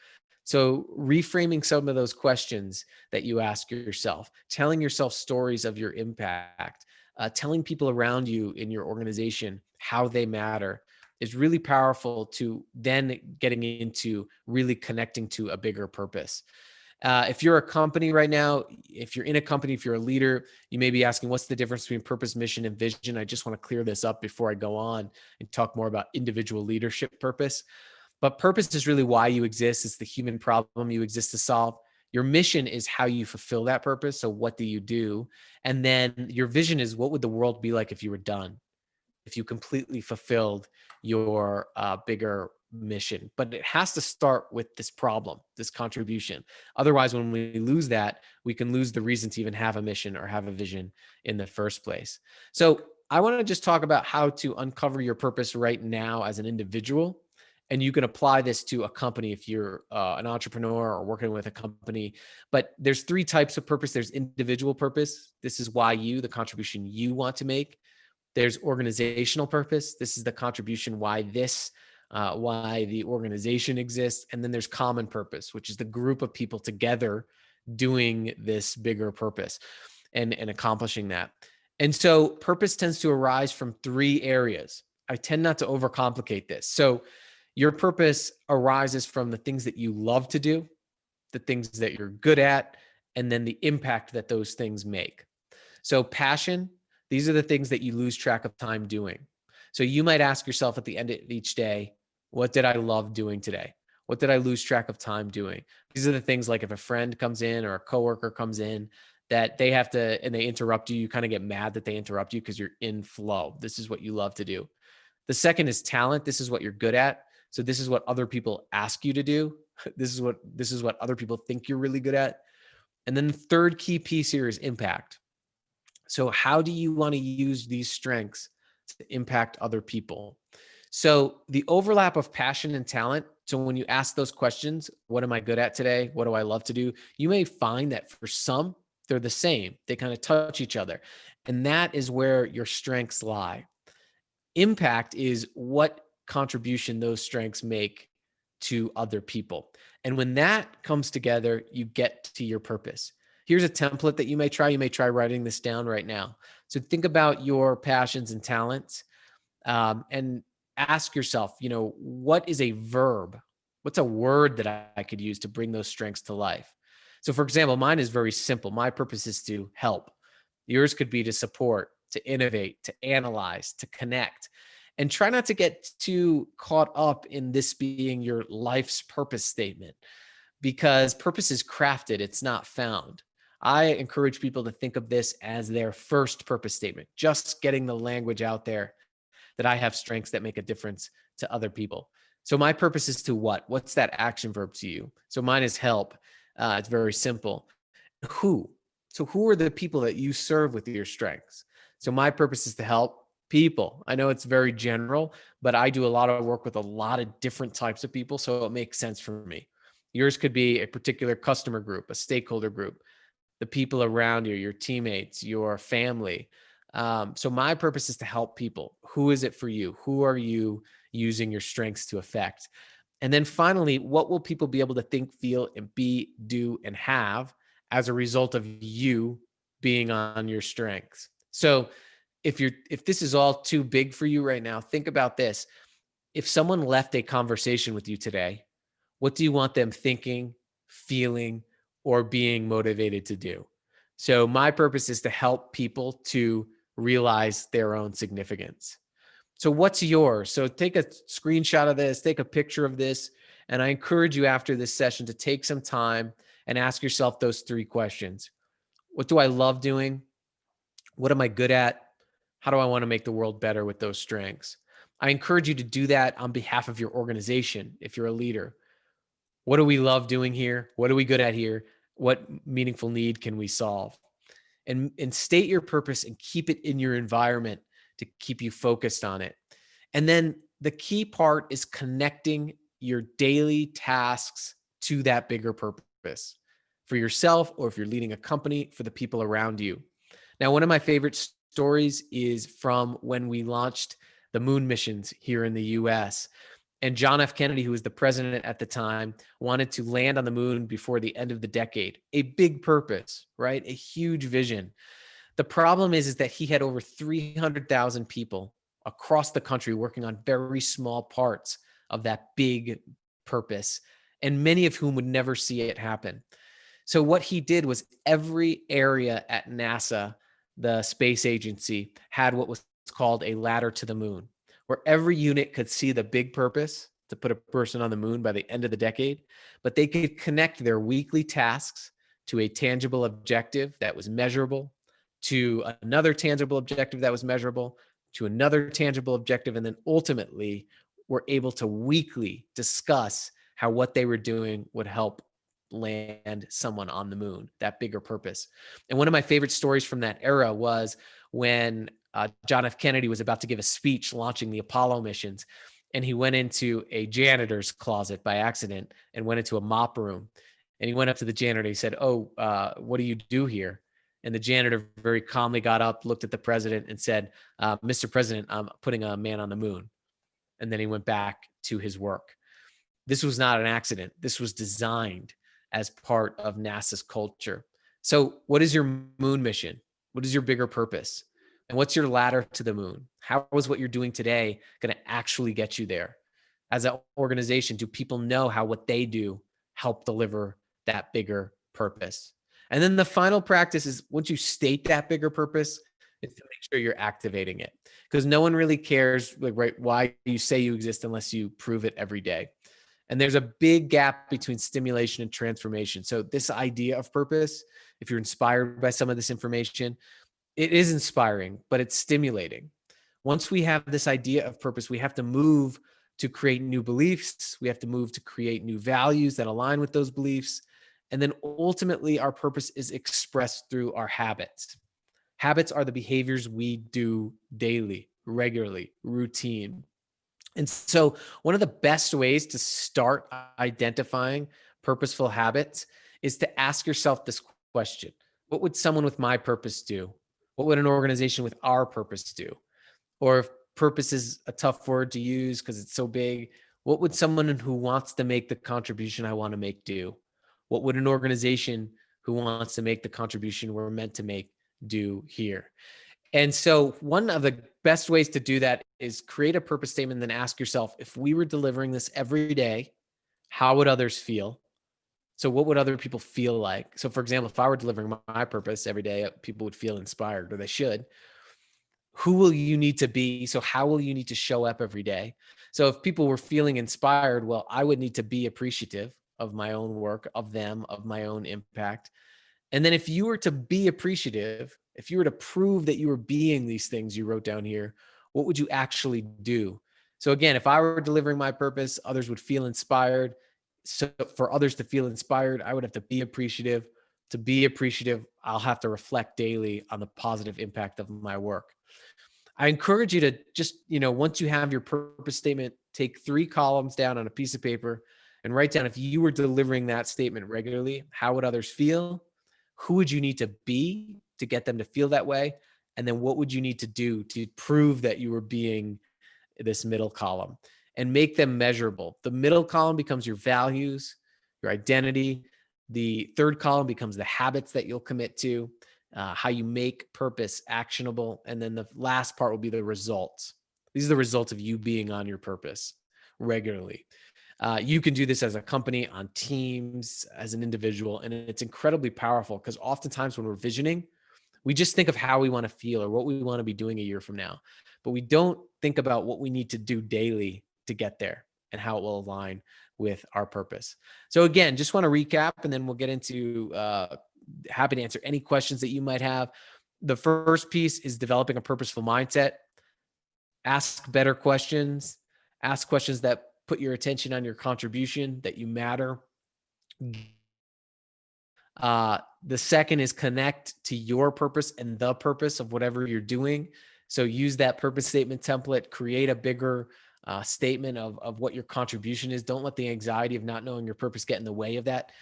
Speaker 2: So reframing some of those questions that you ask yourself, telling yourself stories of your impact, telling people around you in your organization how they matter, is really powerful to then getting into really connecting to a bigger purpose. If you're a company right now, if you're in a company, if you're a leader, you may be asking, what's the difference between purpose, mission, and vision? I just want to clear this up before I go on and talk more about individual leadership purpose. But purpose is really why you exist. It's the human problem you exist to solve. Your mission is how you fulfill that purpose. So what do you do? And then your vision is, what would the world be like if you were done, if you completely fulfilled your bigger mission? But it has to start with this problem, this contribution. Otherwise, when we lose that, we can lose the reason to even have a mission or have a vision in the first place. So I want to just talk about how to uncover your purpose right now as an individual. And you can apply this to a company if you're an entrepreneur or working with a company. But there's three types of purpose. There's individual purpose. This is why you, the contribution you want to make. There's organizational purpose. This is the contribution why the organization exists. And then there's common purpose, which is the group of people together doing this bigger purpose and accomplishing that. And so purpose tends to arise from three areas. I tend not to overcomplicate this. So your purpose arises from the things that you love to do, the things that you're good at, and then the impact that those things make. So passion, these are the things that you lose track of time doing. So you might ask yourself at the end of each day, what did I love doing today? What did I lose track of time doing? These are the things like if a friend comes in or a coworker comes in that they have to, and they interrupt you, you kind of get mad that they interrupt you because you're in flow. This is what you love to do. The second is talent. This is what you're good at. So this is what other people ask you to do. This is what other people think you're really good at. And then the third key piece here is impact. So how do you want to use these strengths to impact other people? So the overlap of passion and talent. So when you ask those questions, what am I good at today? What do I love to do? You may find that for some, they're the same. They kind of touch each other. And that is where your strengths lie. Impact is what contribution those strengths make to other people. And when that comes together, you get to your purpose. Here's a template that you may try. You may try writing this down right now. So think about your passions and talents and ask yourself, what is a verb? What's a word that I could use to bring those strengths to life? So for example, mine is very simple. My purpose is to help. Yours could be to support, to innovate, to analyze, to connect. And try not to get too caught up in this being your life's purpose statement, because purpose is crafted, it's not found. I encourage people to think of this as their first purpose statement, just getting the language out there that I have strengths that make a difference to other people. So my purpose is to what? What's that action verb to you? So mine is help. It's very simple. Who? So who are the people that you serve with your strengths? So my purpose is to help people. I know it's very general, but I do a lot of work with a lot of different types of people, so it makes sense for me. Yours could be a particular customer group, a stakeholder group, the people around you, your teammates, your family. So my purpose is to help people. Who is it for you? Who are you using your strengths to affect? And then finally, what will people be able to think, feel, and be, do, and have as a result of you being on your strengths? So if this is all too big for you right now, think about this. If someone left a conversation with you today, what do you want them thinking, feeling, or being motivated to do? So my purpose is to help people to realize their own significance. So what's yours? So take a screenshot of this, take a picture of this, and I encourage you after this session to take some time and ask yourself those three questions. What do I love doing? What am I good at? How do I want to make the world better with those strengths? I encourage you to do that on behalf of your organization if you're a leader. What do we love doing here? What are we good at here? What meaningful need can we solve? And state your purpose and keep it in your environment to keep you focused on it. And then the key part is connecting your daily tasks to that bigger purpose for yourself, or if you're leading a company, for the people around you. Now, one of my favorite stories is from when we launched the moon missions here in the US. And John F. Kennedy, who was the president at the time, wanted to land on the moon before the end of the decade. A big purpose, right? A huge vision. The problem is that he had over 300,000 people across the country working on very small parts of that big purpose, and many of whom would never see it happen. So what he did was every area at NASA, the space agency, had what was called a ladder to the moon, where every unit could see the big purpose to put a person on the moon by the end of the decade, but they could connect their weekly tasks to a tangible objective that was measurable, to another tangible objective that was measurable, to another tangible objective, and then ultimately were able to weekly discuss how what they were doing would help land someone on the moon, that bigger purpose. And one of my favorite stories from that era was when John F. Kennedy was about to give a speech launching the Apollo missions, and he went into a janitor's closet by accident and went into a mop room. And he went up to the janitor. He said, "Oh, what do you do here?" And the janitor very calmly got up, looked at the president, and said, "Mr. President, I'm putting a man on the moon." And then he went back to his work. This was not an accident. This was designed as part of NASA's culture. So, what is your moon mission? What is your bigger purpose? And what's your ladder to the moon? How is what you're doing today going to actually get you there? As an organization, do people know how what they do help deliver that bigger purpose? And then the final practice is, once you state that bigger purpose, is to make sure you're activating it, because no one really cares, like, right, why you say you exist unless you prove it every day. And there's a big gap between stimulation and transformation. So this idea of purpose, if you're inspired by some of this information, it is inspiring, but it's stimulating. Once we have this idea of purpose, we have to move to create new beliefs. We have to move to create new values that align with those beliefs. And then ultimately, our purpose is expressed through our habits. Habits are the behaviors we do daily, regularly, routine. And so, one of the best ways to start identifying purposeful habits is to ask yourself this question: what would someone with my purpose do? What would an organization with our purpose do? Or if purpose is a tough word to use because it's so big, what would someone who wants to make the contribution I want to make do? What would an organization who wants to make the contribution we're meant to make do here? And so, one of the best ways to do that is create a purpose statement, then ask yourself, if we were delivering this every day, how would others feel? So, what would other people feel like? So, for example, if I were delivering my purpose every day, people would feel inspired, or they should. Who will you need to be? So, how will you need to show up every day? So, if people were feeling inspired, well, I would need to be appreciative of my own work, of them, of my own impact. And then if you were to be appreciative, if you were to prove that you were being these things you wrote down here, what would you actually do? So again, if I were delivering my purpose, others would feel inspired. So for others to feel inspired, I would have to be appreciative. To be appreciative, I'll have to reflect daily on the positive impact of my work. I encourage you to just, once you have your purpose statement, take 3 columns down on a piece of paper and write down, if you were delivering that statement regularly, how would others feel? Who would you need to be to get them to feel that way? And then what would you need to do to prove that you were being this middle column, and make them measurable? The middle column becomes your values, your identity. The third column becomes the habits that you'll commit to, how you make purpose actionable. And then the last part will be the results. These are the results of you being on your purpose regularly. You can do this as a company, on teams, as an individual, and it's incredibly powerful, because oftentimes when we're visioning, we just think of how we want to feel or what we want to be doing a year from now, but we don't think about what we need to do daily to get there and how it will align with our purpose. So again, just want to recap, and then we'll get into happy to answer any questions that you might have. The first piece is developing a purposeful mindset. Ask better questions. Ask questions that put your attention on your contribution, that you matter. The second is connect to your purpose and the purpose of whatever you're doing. So use that purpose statement template, create a bigger statement of what your contribution is. Don't let the anxiety of not knowing your purpose get in the way of that.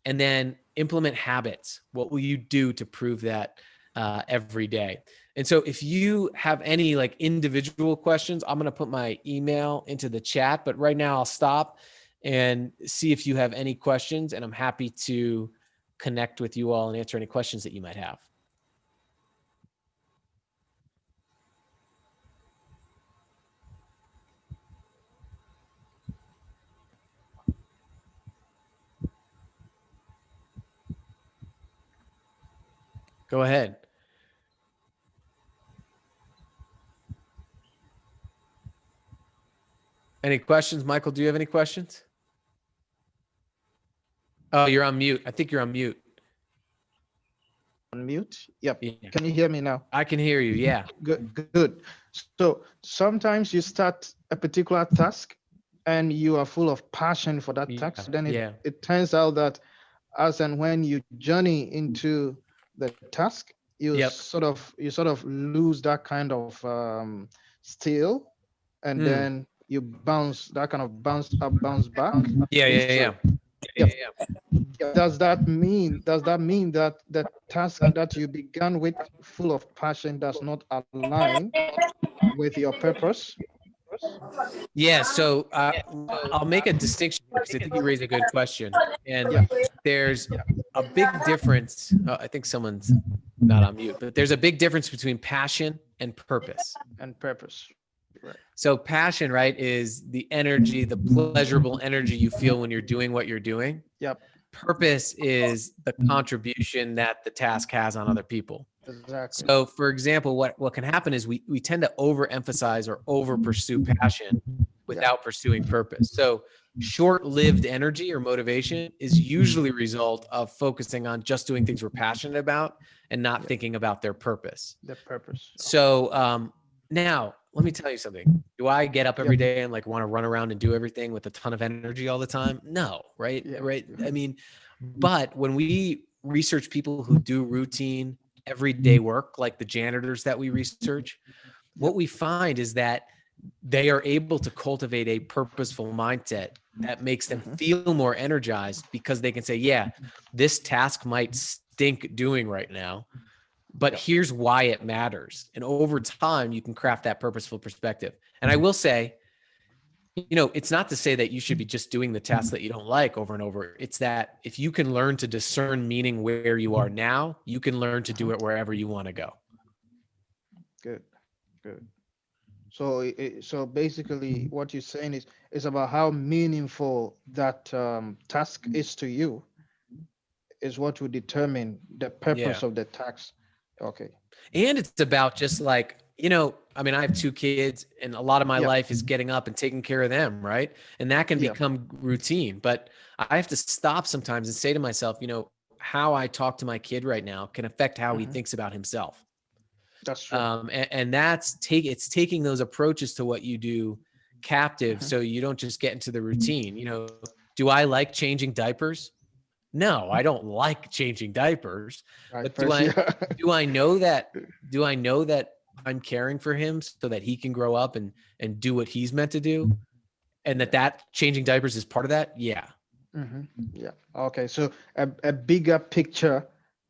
Speaker 2: And then implement habits. What will you do to prove that every day? And so if you have any like individual questions, I'm going to put my email into the chat, but right now I'll stop and see if you have any questions, and I'm happy to connect with you all and answer any questions that you might have. Go ahead. Any questions, Michael? Do you have any questions? Oh, you're on mute. I think you're on mute.
Speaker 1: On mute. Yep.
Speaker 2: Yeah.
Speaker 1: Can you hear me now?
Speaker 2: I can hear you. Yeah.
Speaker 1: Good. So sometimes you start a particular task and you are full of passion for that task. Then it turns out that as and when you journey into the task, you sort of lose that kind of steel, and then you bounce bounce back.
Speaker 2: Yeah.
Speaker 1: Does that mean that the task that you began with full of passion does not align with your purpose?
Speaker 2: Yeah. So I'll make a distinction because I think you raise a good question. And there's a big difference. I think someone's not on mute, but there's a big difference between passion and purpose.
Speaker 1: Right.
Speaker 2: So passion, right, is the energy, the pleasurable energy you feel when you're doing what you're doing.
Speaker 1: Yep.
Speaker 2: Purpose is the contribution that the task has on other people.
Speaker 1: Exactly.
Speaker 2: So, for example, what can happen is we tend to overemphasize or over pursue passion without pursuing purpose. So, short-lived energy or motivation is usually a result of focusing on just doing things we're passionate about and not thinking about their purpose.
Speaker 1: The purpose.
Speaker 2: So, now let me tell you something. Do I get up every day and like want to run around and do everything with a ton of energy all the time? No, right? Right. I mean, but when we research people who do routine everyday work, like the janitors that we research, what we find is that they are able to cultivate a purposeful mindset that makes them feel more energized because they can say, yeah, this task might stink doing right now, but here's why it matters. And over time, you can craft that purposeful perspective. And I will say, you know, it's not to say that you should be just doing the tasks that you don't like over and over. It's that if you can learn to discern meaning where you are now, you can learn to do it wherever you want to go.
Speaker 1: Good. So, so basically, what you're saying is about how meaningful that task is to you, is what will determine the purpose of the task. Okay.
Speaker 2: And it's about just like, you know, I mean, I have 2 kids and a lot of my life is getting up and taking care of them, right? And that can become routine, but I have to stop sometimes and say to myself, you know, how I talk to my kid right now can affect how he thinks about himself.
Speaker 1: That's true.
Speaker 2: And that's it's taking those approaches to what you do captive. So you don't just get into the routine. You know, do I like changing diapers? No, I don't like changing diapers. But do I know that I'm caring for him so that he can grow up and do what he's meant to do? And that changing diapers is part of that? Yeah.
Speaker 1: Yeah. Okay. So a bigger picture,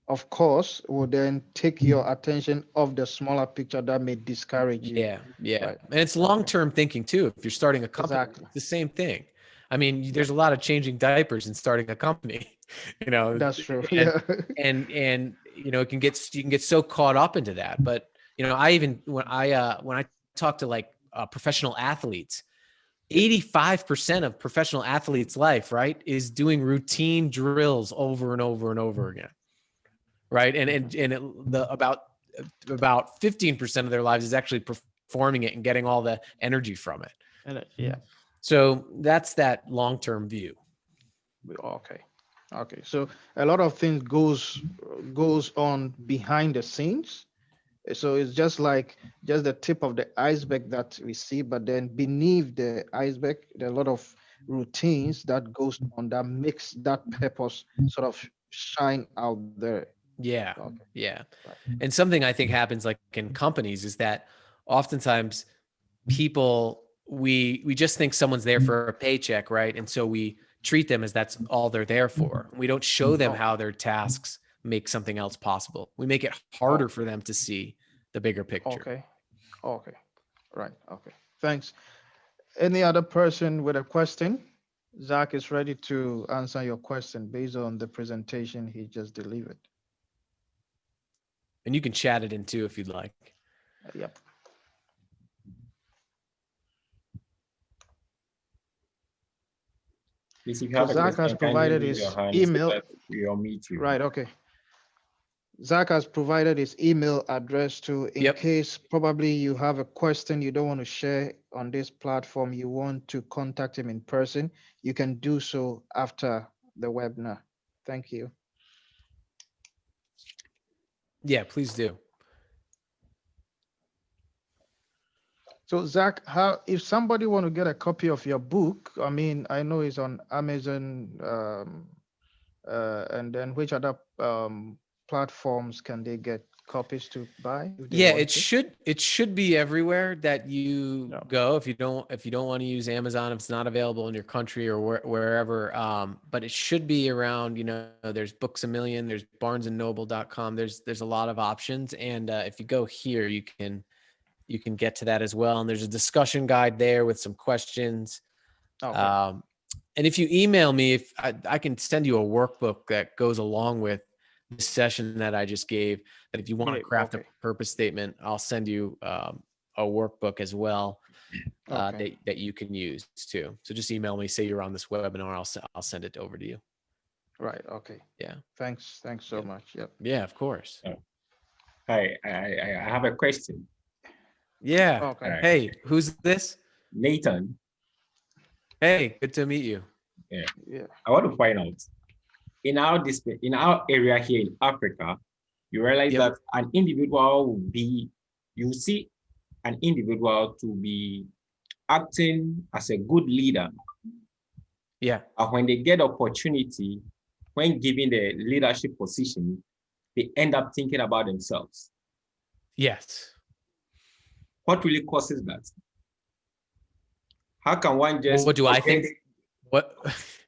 Speaker 1: of course, will then take your attention off the smaller picture that may discourage you.
Speaker 2: Yeah. Right. And it's long-term thinking too. If you're starting a company, it's the same thing. I mean, there's a lot of changing diapers in starting a company, you know.
Speaker 1: That's true.
Speaker 2: And you know, you can get so caught up into that. But you know, when I talk to like professional athletes, 85% of professional athletes' life, right, is doing routine drills over and over and over again, right? And about 15% of their lives is actually performing it and getting all the energy from it. So that's that long-term view.
Speaker 1: Okay. So a lot of things goes on behind the scenes. So it's just the tip of the iceberg that we see, but then beneath the iceberg, there are a lot of routines that goes on that makes that purpose sort of shine out there.
Speaker 2: Yeah. And something I think happens like in companies is that oftentimes people, we just think someone's there for a paycheck, right? And so we treat them as that's all they're there for. We don't show them how their tasks make something else possible. We make it harder for them to see the bigger picture.
Speaker 1: Okay. Right. Okay. Thanks. Any other person with a question? Zach is ready to answer your question based on the presentation he just delivered.
Speaker 2: And you can chat it in too if you'd like.
Speaker 1: Yep.
Speaker 3: Please, if you have
Speaker 1: Zach has provided his email.
Speaker 3: We'll meet you.
Speaker 1: Right. Okay. Zach has provided his email address to, in
Speaker 2: Yep.
Speaker 1: case probably you have a question you don't want to share on this platform, you want to contact him in person, you can do so after the webinar. Thank you.
Speaker 2: Yeah, please do.
Speaker 1: So Zach, how if somebody want to get a copy of your book, I mean, I know it's on Amazon, and then which other platforms can they get copies to buy if they
Speaker 2: Yeah,
Speaker 1: want to?
Speaker 2: it should be everywhere that you
Speaker 1: No.
Speaker 2: go. If you don't want to use Amazon, if it's not available in your country or wherever, but it should be around. There's Books a Million, there's BarnesandNoble.com. There's a lot of options, and if you go here, you can get to that as well. And there's a discussion guide there with some questions.
Speaker 1: Okay.
Speaker 2: And if you email me, if I can send you a workbook that goes along with this session that I just gave, that if you want to
Speaker 1: Great.
Speaker 2: craft
Speaker 1: Okay.
Speaker 2: a purpose statement, I'll send you a workbook as well
Speaker 1: Okay.
Speaker 2: that you can use too. So just email me, say you're on this webinar, I'll send it over to you.
Speaker 1: Right. Okay.
Speaker 2: Yeah.
Speaker 1: Thanks so
Speaker 2: Yep.
Speaker 1: much. Yep.
Speaker 2: Yeah, of course.
Speaker 3: Hi, I have a question.
Speaker 2: Yeah.
Speaker 1: Okay.
Speaker 2: Hey, who's this?
Speaker 3: Nathan.
Speaker 2: Hey, good to meet you.
Speaker 1: Yeah.
Speaker 3: I want to find out, in our area here in Africa, you realize
Speaker 2: Yep.
Speaker 3: that an individual you see an individual to be acting as a good leader.
Speaker 2: Yeah.
Speaker 3: And when they get opportunity, when given the leadership position, they end up thinking about themselves.
Speaker 2: Yes.
Speaker 3: What really causes that? How can one just
Speaker 2: What do I think? What?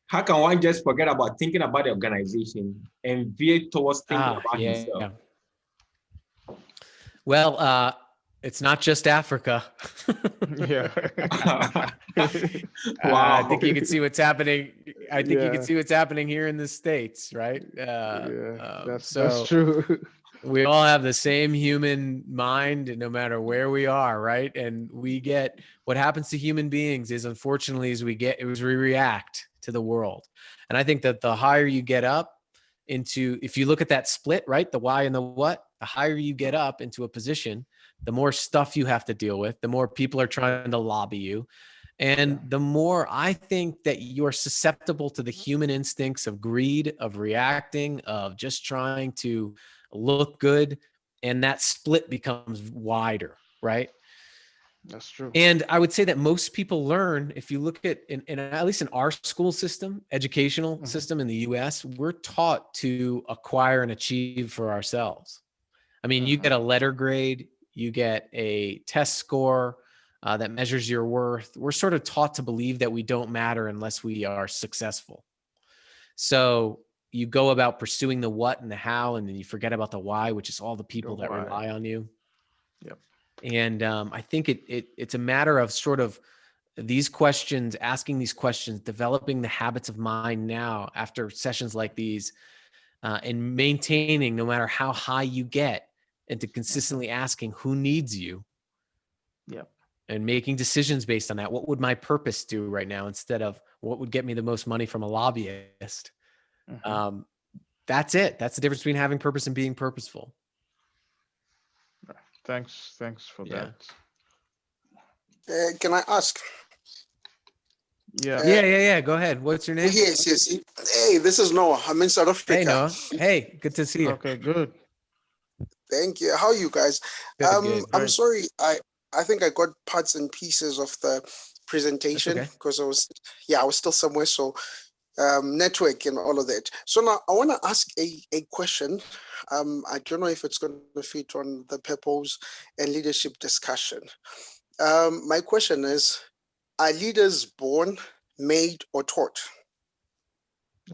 Speaker 3: How can one just forget about thinking about the organization and veer towards thinking about himself?
Speaker 2: Yeah. Well, it's not just Africa.
Speaker 1: Yeah.
Speaker 3: Wow.
Speaker 2: I think you can see what's happening. I think you can
Speaker 1: Yeah.
Speaker 2: see what's happening here in the States, right?
Speaker 1: Yeah. That's
Speaker 2: so
Speaker 1: true.
Speaker 2: we all have the same human mind, no matter where we are, right? And what happens to human beings is, unfortunately, we react to the world. And I think that the higher you get up into, if you look at that split, right, the why and the what, the higher you get up into a position, the more stuff you have to deal with, the more people are trying to lobby you. And the more I think that you're susceptible to the human instincts of greed, of reacting, of just trying to look good. And that split becomes wider, right?
Speaker 1: That's true.
Speaker 2: And I would say that most people learn, if you look at, at least in our school system, educational system in the US, we're taught to acquire and achieve for ourselves. I mean, you get a letter grade, you get a test score that measures your worth. We're sort of taught to believe that we don't matter unless we are successful. So you go about pursuing the what and the how, and then you forget about the why, which is all the people that rely on you.
Speaker 1: Yep.
Speaker 2: And I think it's a matter of sort of these questions, asking these questions, developing the habits of mind now after sessions like these, and maintaining no matter how high you get, and to consistently asking who needs you.
Speaker 1: Yep.
Speaker 2: And making decisions based on that. What would my purpose do right now, instead of what would get me the most money from a lobbyist? That's it. That's the difference between having purpose and being purposeful.
Speaker 1: Thanks for that.
Speaker 4: Can I ask?
Speaker 1: Yeah.
Speaker 2: Go ahead. What's your name?
Speaker 4: Yes. Hey, this is Noah. I'm in South Africa.
Speaker 2: Hey, Noah. Hey, good to see you.
Speaker 1: Okay, good.
Speaker 4: Thank you. How are you guys?
Speaker 2: Good.
Speaker 4: I'm sorry. I think I got parts and pieces of the presentation because I was still somewhere. So network and all of that. So now I want to ask a question. I don't know if it's going to fit on the purpose and leadership discussion. My question is, are leaders born, made, or taught?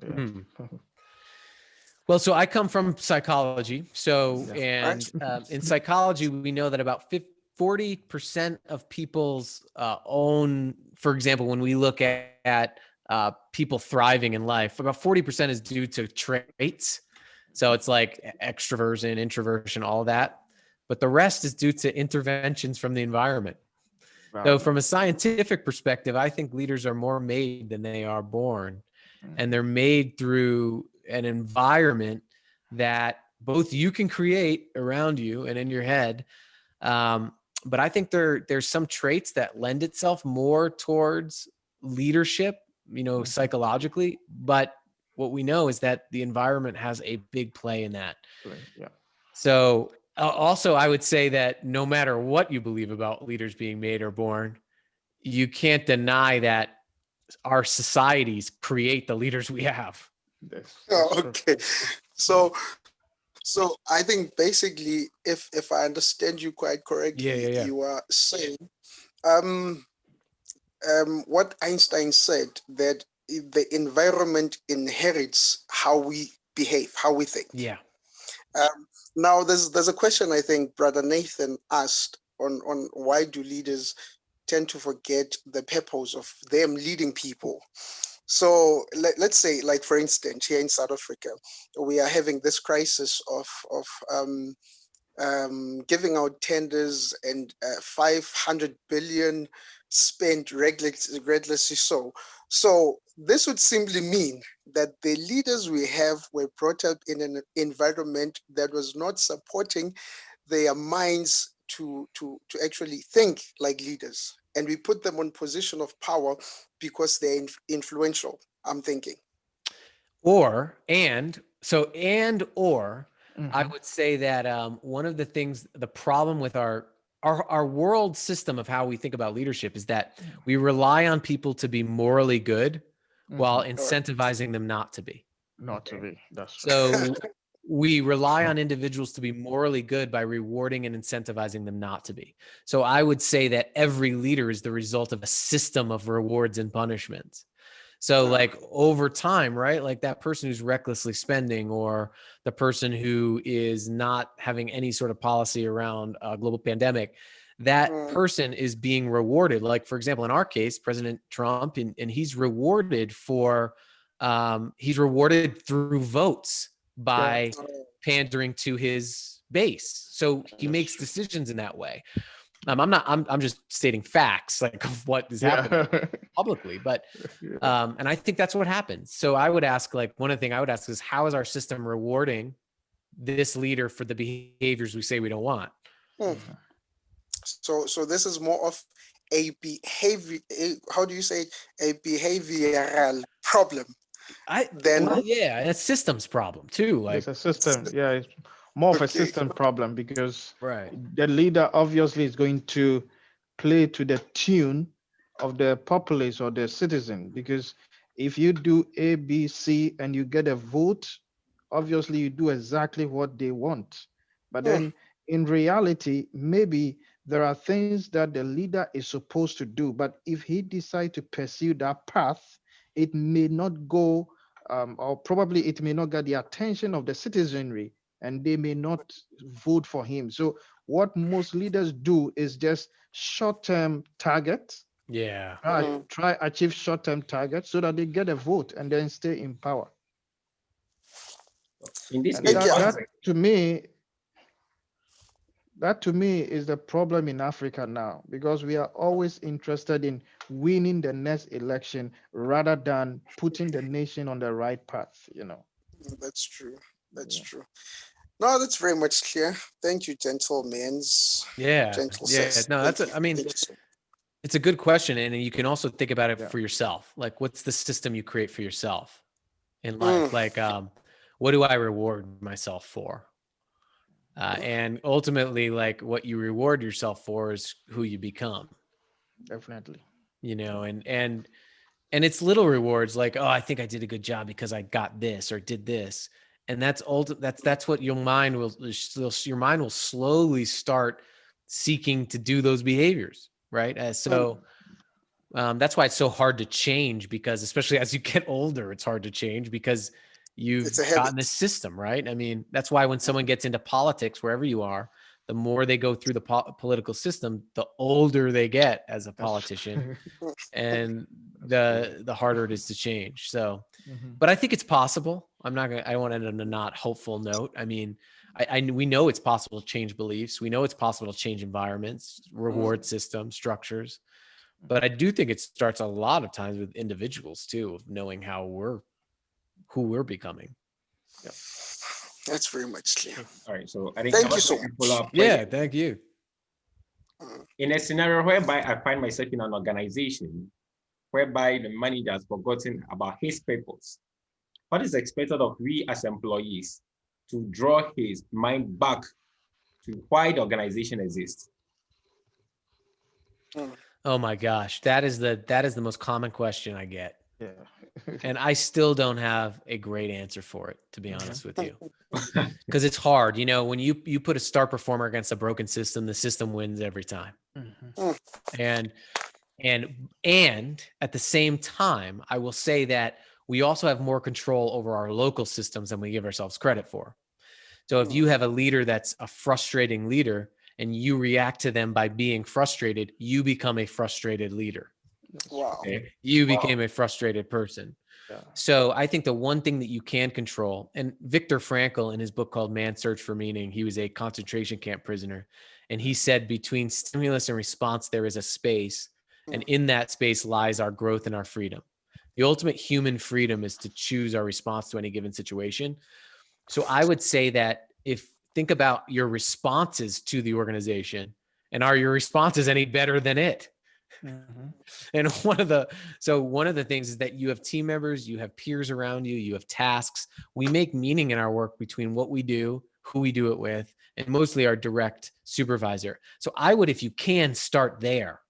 Speaker 1: Yeah.
Speaker 2: Well, so I come from psychology. So, in psychology, we know that about 40% of people's own, for example, when we look at people thriving in life, about 40% is due to traits. So it's like extroversion, introversion, all that. But the rest is due to interventions from the environment. So from a scientific perspective, I think leaders are more made than they are born. And they're made through an environment that both you can create around you and in your head. But I think there's some traits that lend itself more towards leadership, psychologically. But what we know is that the environment has a big play in that.
Speaker 1: Yeah.
Speaker 2: So also, I would say that no matter what you believe about leaders being made or born, you can't deny that our societies create the leaders we have.
Speaker 4: Oh, okay. So I think basically, if I understand you quite correctly,
Speaker 2: Yeah.
Speaker 4: you are saying what Einstein said, that the environment inherits how we behave, how we think.
Speaker 2: Yeah.
Speaker 4: Now, there's a question I think Brother Nathan asked on why do leaders tend to forget the purpose of them leading people. So let's say, like, for instance, here in South Africa, we are having this crisis of giving out tenders and 500 billion spent regularly so. So this would simply mean that the leaders we have were brought up in an environment that was not supporting their minds to actually think like leaders. And we put them on position of power because they're influential, I'm thinking.
Speaker 2: Or I would say that one of the things, the problem with our world system of how we think about leadership is that we rely on people to be morally good while incentivizing them not to be.
Speaker 1: Not to be. That's
Speaker 2: so we rely on individuals to be morally good by rewarding and incentivizing them not to be. So I would say that every leader is the result of a system of rewards and punishments. So like over time, right? Like that person who's recklessly spending, or the person who is not having any sort of policy around a global pandemic, that person is being rewarded. Like, for example, in our case, President Trump, and he's rewarded through votes by pandering to his base. So he makes decisions in that way. I'm just stating facts, like, of what is happening publicly, but and I think that's what happens. So I would ask, like, one of the things I would ask is, how is our system rewarding this leader for the behaviors we say we don't want?
Speaker 4: So this is more of a behavior. How do you say it? A behavioral problem.
Speaker 2: A systems problem too. Like,
Speaker 1: it's a system. Yeah, it's more of a system problem, because the leader obviously is going to play to the tune of the populace or the citizen. Because if you do A, B, C, and you get a vote, obviously you do exactly what they want. But then in reality, maybe there are things that the leader is supposed to do, but if he decides to pursue that path, it may not go, or probably it may not get the attention of the citizenry, and they may not vote for him. So what most leaders do is just short-term targets. Try achieve short-term targets so that they get a vote and then stay in power.
Speaker 3: In this
Speaker 1: and
Speaker 3: case,
Speaker 1: that to me is the problem in Africa now, because we are always interested in winning the next election rather than putting the nation on the right path.
Speaker 4: That's true. That's true. No, that's very much clear. Thank you, gentlemen.
Speaker 2: No, it's a good question. And you can also think about it for yourself. Like, what's the system you create for yourself in life? Like, what do I reward myself for? And ultimately, like, what you reward yourself for is who you become.
Speaker 1: Definitely.
Speaker 2: And it's little rewards, like, oh, I think I did a good job because I got this or did this. And that's what your mind will slowly start seeking to do those behaviors. Right. That's why it's so hard to change, because especially as you get older, it's hard to change because you've gotten a system, right? I mean, that's why when someone gets into politics, wherever you are, the more they go through the political system, the older they get as a politician, and the harder it is to change. So, but I think it's possible. I don't want to end on a not hopeful note. I mean, we know it's possible to change beliefs. We know it's possible to change environments, reward systems, structures. But I do think it starts a lot of times with individuals too, of knowing who we're becoming.
Speaker 4: That's very much clear.
Speaker 3: All right. So I think
Speaker 4: Thank you so much.
Speaker 3: follow-up
Speaker 2: Yeah,
Speaker 3: question.
Speaker 2: thank you.
Speaker 3: In a scenario whereby I find myself in an organization whereby the manager has forgotten about his purpose, what is expected of we as employees to draw his mind back to why the organization exists?
Speaker 2: Oh my gosh, that is the most common question I get.
Speaker 1: Yeah.
Speaker 2: And I still don't have a great answer for it, to be honest with you. Because it's hard. You know, when you put a star performer against a broken system, the system wins every time. And at the same time, I will say that we also have more control over our local systems than we give ourselves credit for. So if you have a leader that's a frustrating leader and you react to them by being frustrated, you become a frustrated leader.
Speaker 4: Wow.
Speaker 3: Okay.
Speaker 2: You became a frustrated person.
Speaker 1: Yeah.
Speaker 2: So I think the one thing that you can control, and Viktor Frankl in his book called Man's Search for Meaning, he was a concentration camp prisoner. And he said between stimulus and response, there is a space. And in that space lies our growth and our freedom. The ultimate human freedom is to choose our response to any given situation. So I would say that think about your responses to the organization, and are your responses any better than it? And one of the things is that you have team members, you have peers around you, you have tasks. We make meaning in our work between what we do, who we do it with, and mostly our direct supervisor. So I would, if you can, start there.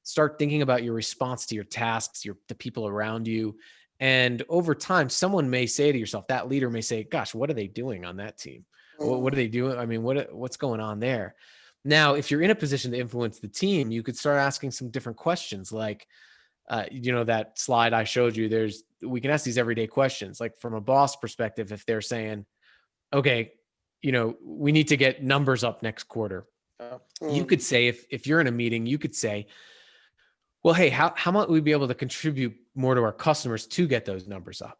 Speaker 2: Start thinking about your response to your tasks, the people around you. And over time, someone may say to yourself, that leader may say, gosh, what are they doing on that team? What are they doing? I mean, what's going on there? Now, if you're in a position to influence the team, you could start asking some different questions like, that slide I showed you, we can ask these everyday questions. Like from a boss perspective, if they're saying, okay, we need to get numbers up next quarter. You could say, if you're in a meeting, you could say, well, hey, how might we be able to contribute more to our customers to get those numbers up?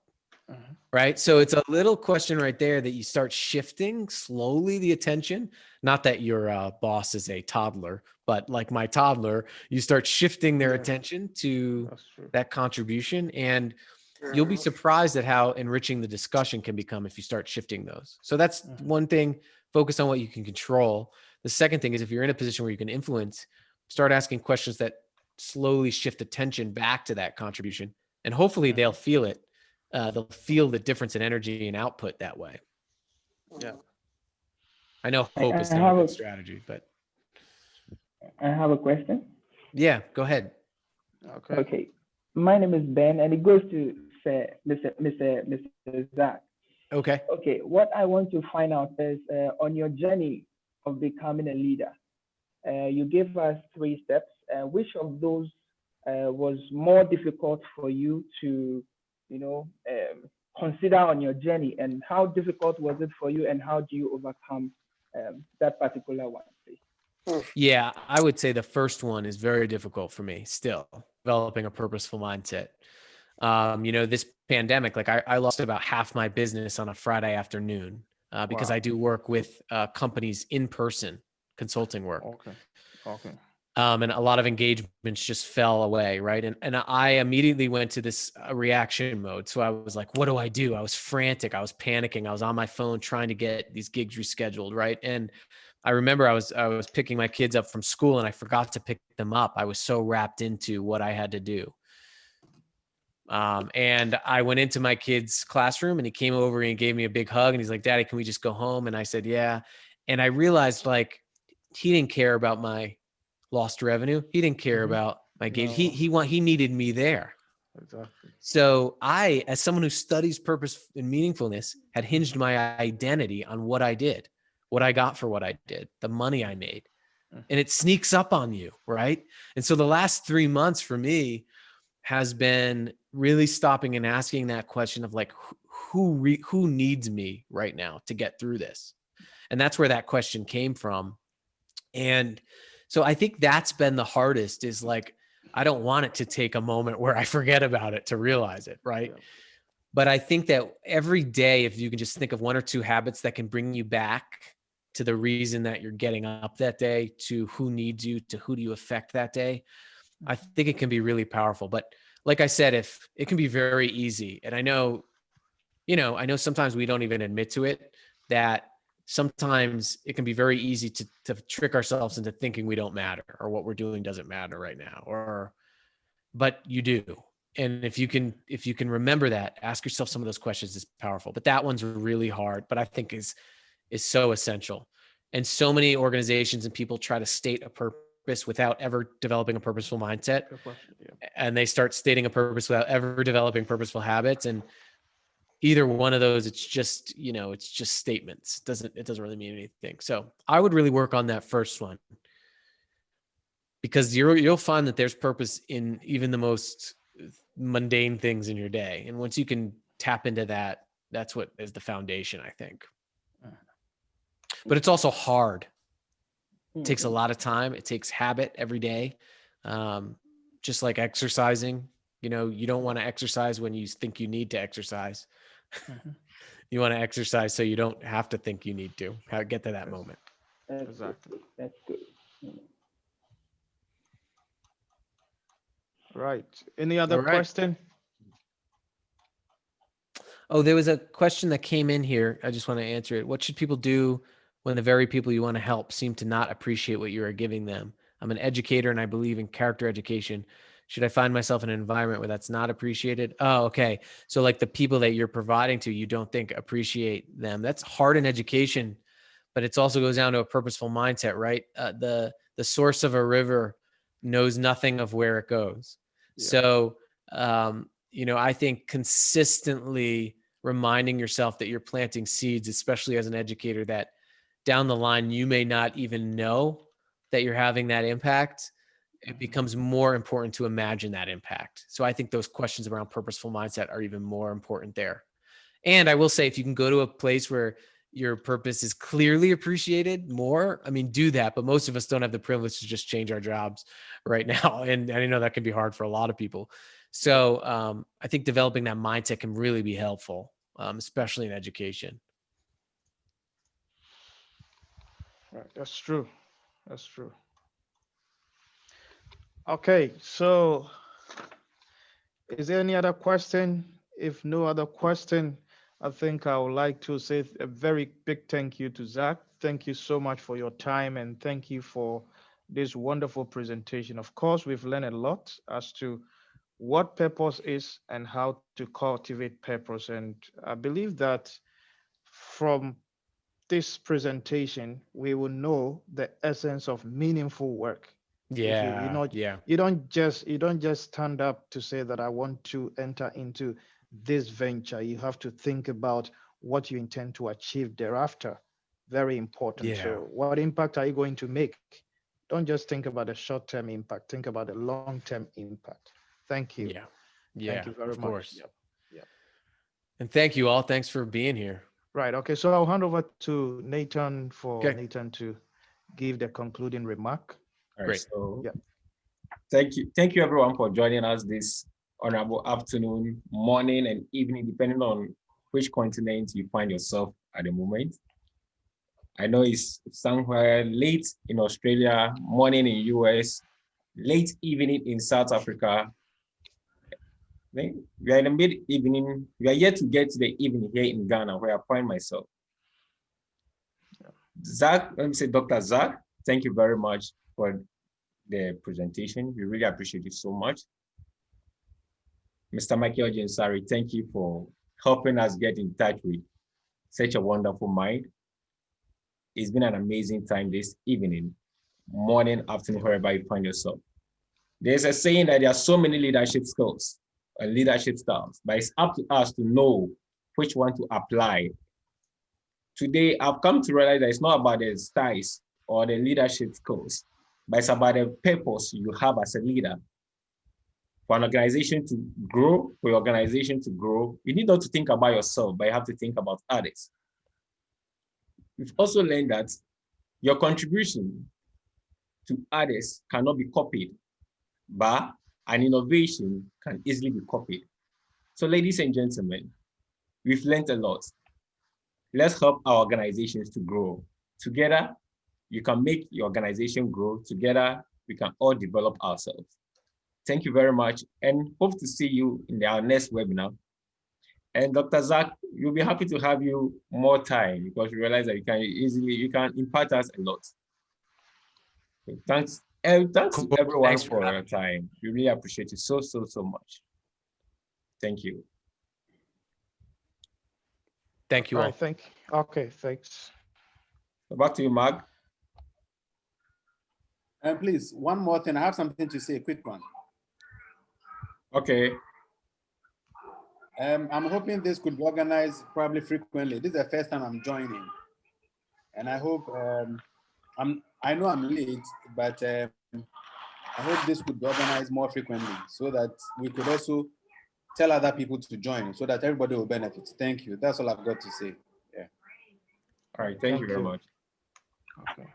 Speaker 2: Right. So it's a little question right there that you start shifting slowly the attention. Not that your boss is a toddler, but like my toddler, you start shifting their attention to that contribution. And you'll be surprised at how enriching the discussion can become if you start shifting those. So that's one thing. Focus on what you can control. The second thing is, if you're in a position where you can influence, start asking questions that slowly shift attention back to that contribution. And hopefully they'll feel it. They'll feel the difference in energy and output that way.
Speaker 1: Yeah.
Speaker 2: I know hope is not a good strategy, but
Speaker 5: I have a question.
Speaker 2: Yeah, go ahead.
Speaker 5: Okay. My name is Ben, and it goes to Mr. Zach.
Speaker 2: Okay.
Speaker 5: Okay. What I want to find out is on your journey of becoming a leader, you gave us 3 steps. Which of those was more difficult for you to consider on your journey, and how difficult was it for you, and how do you overcome that particular one, please?
Speaker 2: Yeah, I would say the first one is very difficult for me still, developing a purposeful mindset. This pandemic, like I lost about half my business on a Friday afternoon because I do work with companies in person, consulting work.
Speaker 1: Okay.
Speaker 2: And a lot of engagements just fell away, right? And I immediately went to this reaction mode. So I was like, what do I do? I was frantic. I was panicking. I was on my phone trying to get these gigs rescheduled, right? And I remember I was picking my kids up from school and I forgot to pick them up. I was so wrapped into what I had to do. And I went into my kid's classroom and he came over and gave me a big hug and he's like, Daddy, can we just go home? And I said, yeah. And I realized like he didn't care about my lost revenue. He didn't care about my gauge. He needed me there.
Speaker 1: Exactly.
Speaker 2: So I, as someone who studies purpose and meaningfulness, had hinged my identity on what I did, what I got for what I did, the money I made. And it sneaks up on you, right? And so the last 3 months for me has been really stopping and asking that question of like, who needs me right now to get through this? And that's where that question came from. And so I think that's been the hardest, is like, I don't want it to take a moment where I forget about it to realize it, right? Yeah. But I think that every day, if you can just think of 1 or 2 habits that can bring you back to the reason that you're getting up that day, to who needs you, to who do you affect that day, I think it can be really powerful. But like I said, if it can be very easy, and I know sometimes we don't even admit to it, that sometimes it can be very easy to trick ourselves into thinking we don't matter, or what we're doing doesn't matter right now, but you do. And if you can remember that, ask yourself some of those questions, is powerful. But that one's really hard, but I think is so essential. And so many organizations and people try to state a purpose without ever developing a purposeful mindset. And they start stating a purpose without ever developing purposeful habits. And either one of those, it's just, it's just statements. It doesn't really mean anything. So I would really work on that first one, because you'll find that there's purpose in even the most mundane things in your day. And once you can tap into that, that's what is the foundation, I think. But it's also hard. It takes a lot of time. It takes habit every day. Just like exercising, you don't want to exercise when you think you need to exercise. You want to exercise so you don't have to think you need to. Get to that moment.
Speaker 1: Exactly.
Speaker 5: That's good.
Speaker 1: Right. Any other question?
Speaker 2: Oh, there was a question that came in here. I just want to answer it. What should people do when the very people you want to help seem to not appreciate what you are giving them? I'm an educator and I believe in character education. Should I find myself in an environment where that's not appreciated? Oh, okay. So like the people that you're providing to, you don't think appreciate them. That's hard in education, but it also goes down to a purposeful mindset, right? The source of a river knows nothing of where it goes. Yeah. So, I think consistently reminding yourself that you're planting seeds, especially as an educator, that down the line, you may not even know that you're having that impact. It becomes more important to imagine that impact. So I think those questions around purposeful mindset are even more important there. And I will say, if you can go to a place where your purpose is clearly appreciated more, do that. But most of us don't have the privilege to just change our jobs right now. And I know that can be hard for a lot of people. So I think developing that mindset can really be helpful, especially in education.
Speaker 1: Right. That's true. That's true. Okay. So is there any other question? If no other question, I think I would like to say a very big thank you to Zach. Thank you so much for your time, and thank you for this wonderful presentation. Of course, we've learned a lot as to what purpose is and how to cultivate purpose. And I believe that from this presentation, we will know the essence of meaningful work.
Speaker 2: Yeah.
Speaker 1: You don't just stand up to say that I want to enter into this venture. You have to think about what you intend to achieve thereafter. Very important.
Speaker 2: Yeah.
Speaker 1: So what impact are you going to make? Don't just think about the short-term impact. Think about the long-term impact. Thank you.
Speaker 2: Yeah.
Speaker 1: Thank you very
Speaker 2: much. Of course.
Speaker 1: Yep.
Speaker 2: And thank you all. Thanks for being here.
Speaker 1: Right. Okay. So I'll hand over to Nathan Nathan to give the concluding remark.
Speaker 3: All right,
Speaker 2: great.
Speaker 3: So thank you everyone for joining us this honorable afternoon, morning, and evening, depending on which continent you find yourself at the moment. I know it's somewhere late in Australia, morning in US, late evening in South Africa. We are in the mid-evening. We are yet to get to the evening here in Ghana, where I find myself. Zach, let me say, Dr. Zach, thank you very much for the presentation. We really appreciate it so much. Mr. Michael Jensari, thank you for helping us get in touch with such a wonderful mind. It's been an amazing time this evening, morning, afternoon, wherever you find yourself. There's a saying that there are so many leadership skills and leadership styles, but it's up to us to know which one to apply. Today, I've come to realize that it's not about the styles or the leadership skills, but it's about the purpose you have as a leader. For an organization to grow, you need not to think about yourself, but you have to think about others. We've also learned that your contribution to others cannot be copied, but an innovation can easily be copied. So ladies and gentlemen, we've learned a lot. Let's help our organizations to grow. Together, you can make your organization grow. Together, we can all develop ourselves. Thank you very much, and hope to see you in our next webinar. And Dr. Zach, we'll be happy to have you more time because we realize that you can impart us a lot. So thanks to everyone
Speaker 2: Thanks
Speaker 3: for your time. We really appreciate it so much. Thank you.
Speaker 2: Thank you all.
Speaker 1: Okay, thanks.
Speaker 3: Back to you, Mark.
Speaker 6: And please, one more thing. I have something to say, a quick one.
Speaker 3: Okay.
Speaker 6: I'm hoping this could be organized probably frequently. This is the first time I'm joining. And I hope, I know I'm late, but I hope this could be organized more frequently so that we could also tell other people to join so that everybody will benefit. Thank you. That's all I've got to say. Yeah.
Speaker 3: All right. Thank you very much.
Speaker 1: Okay.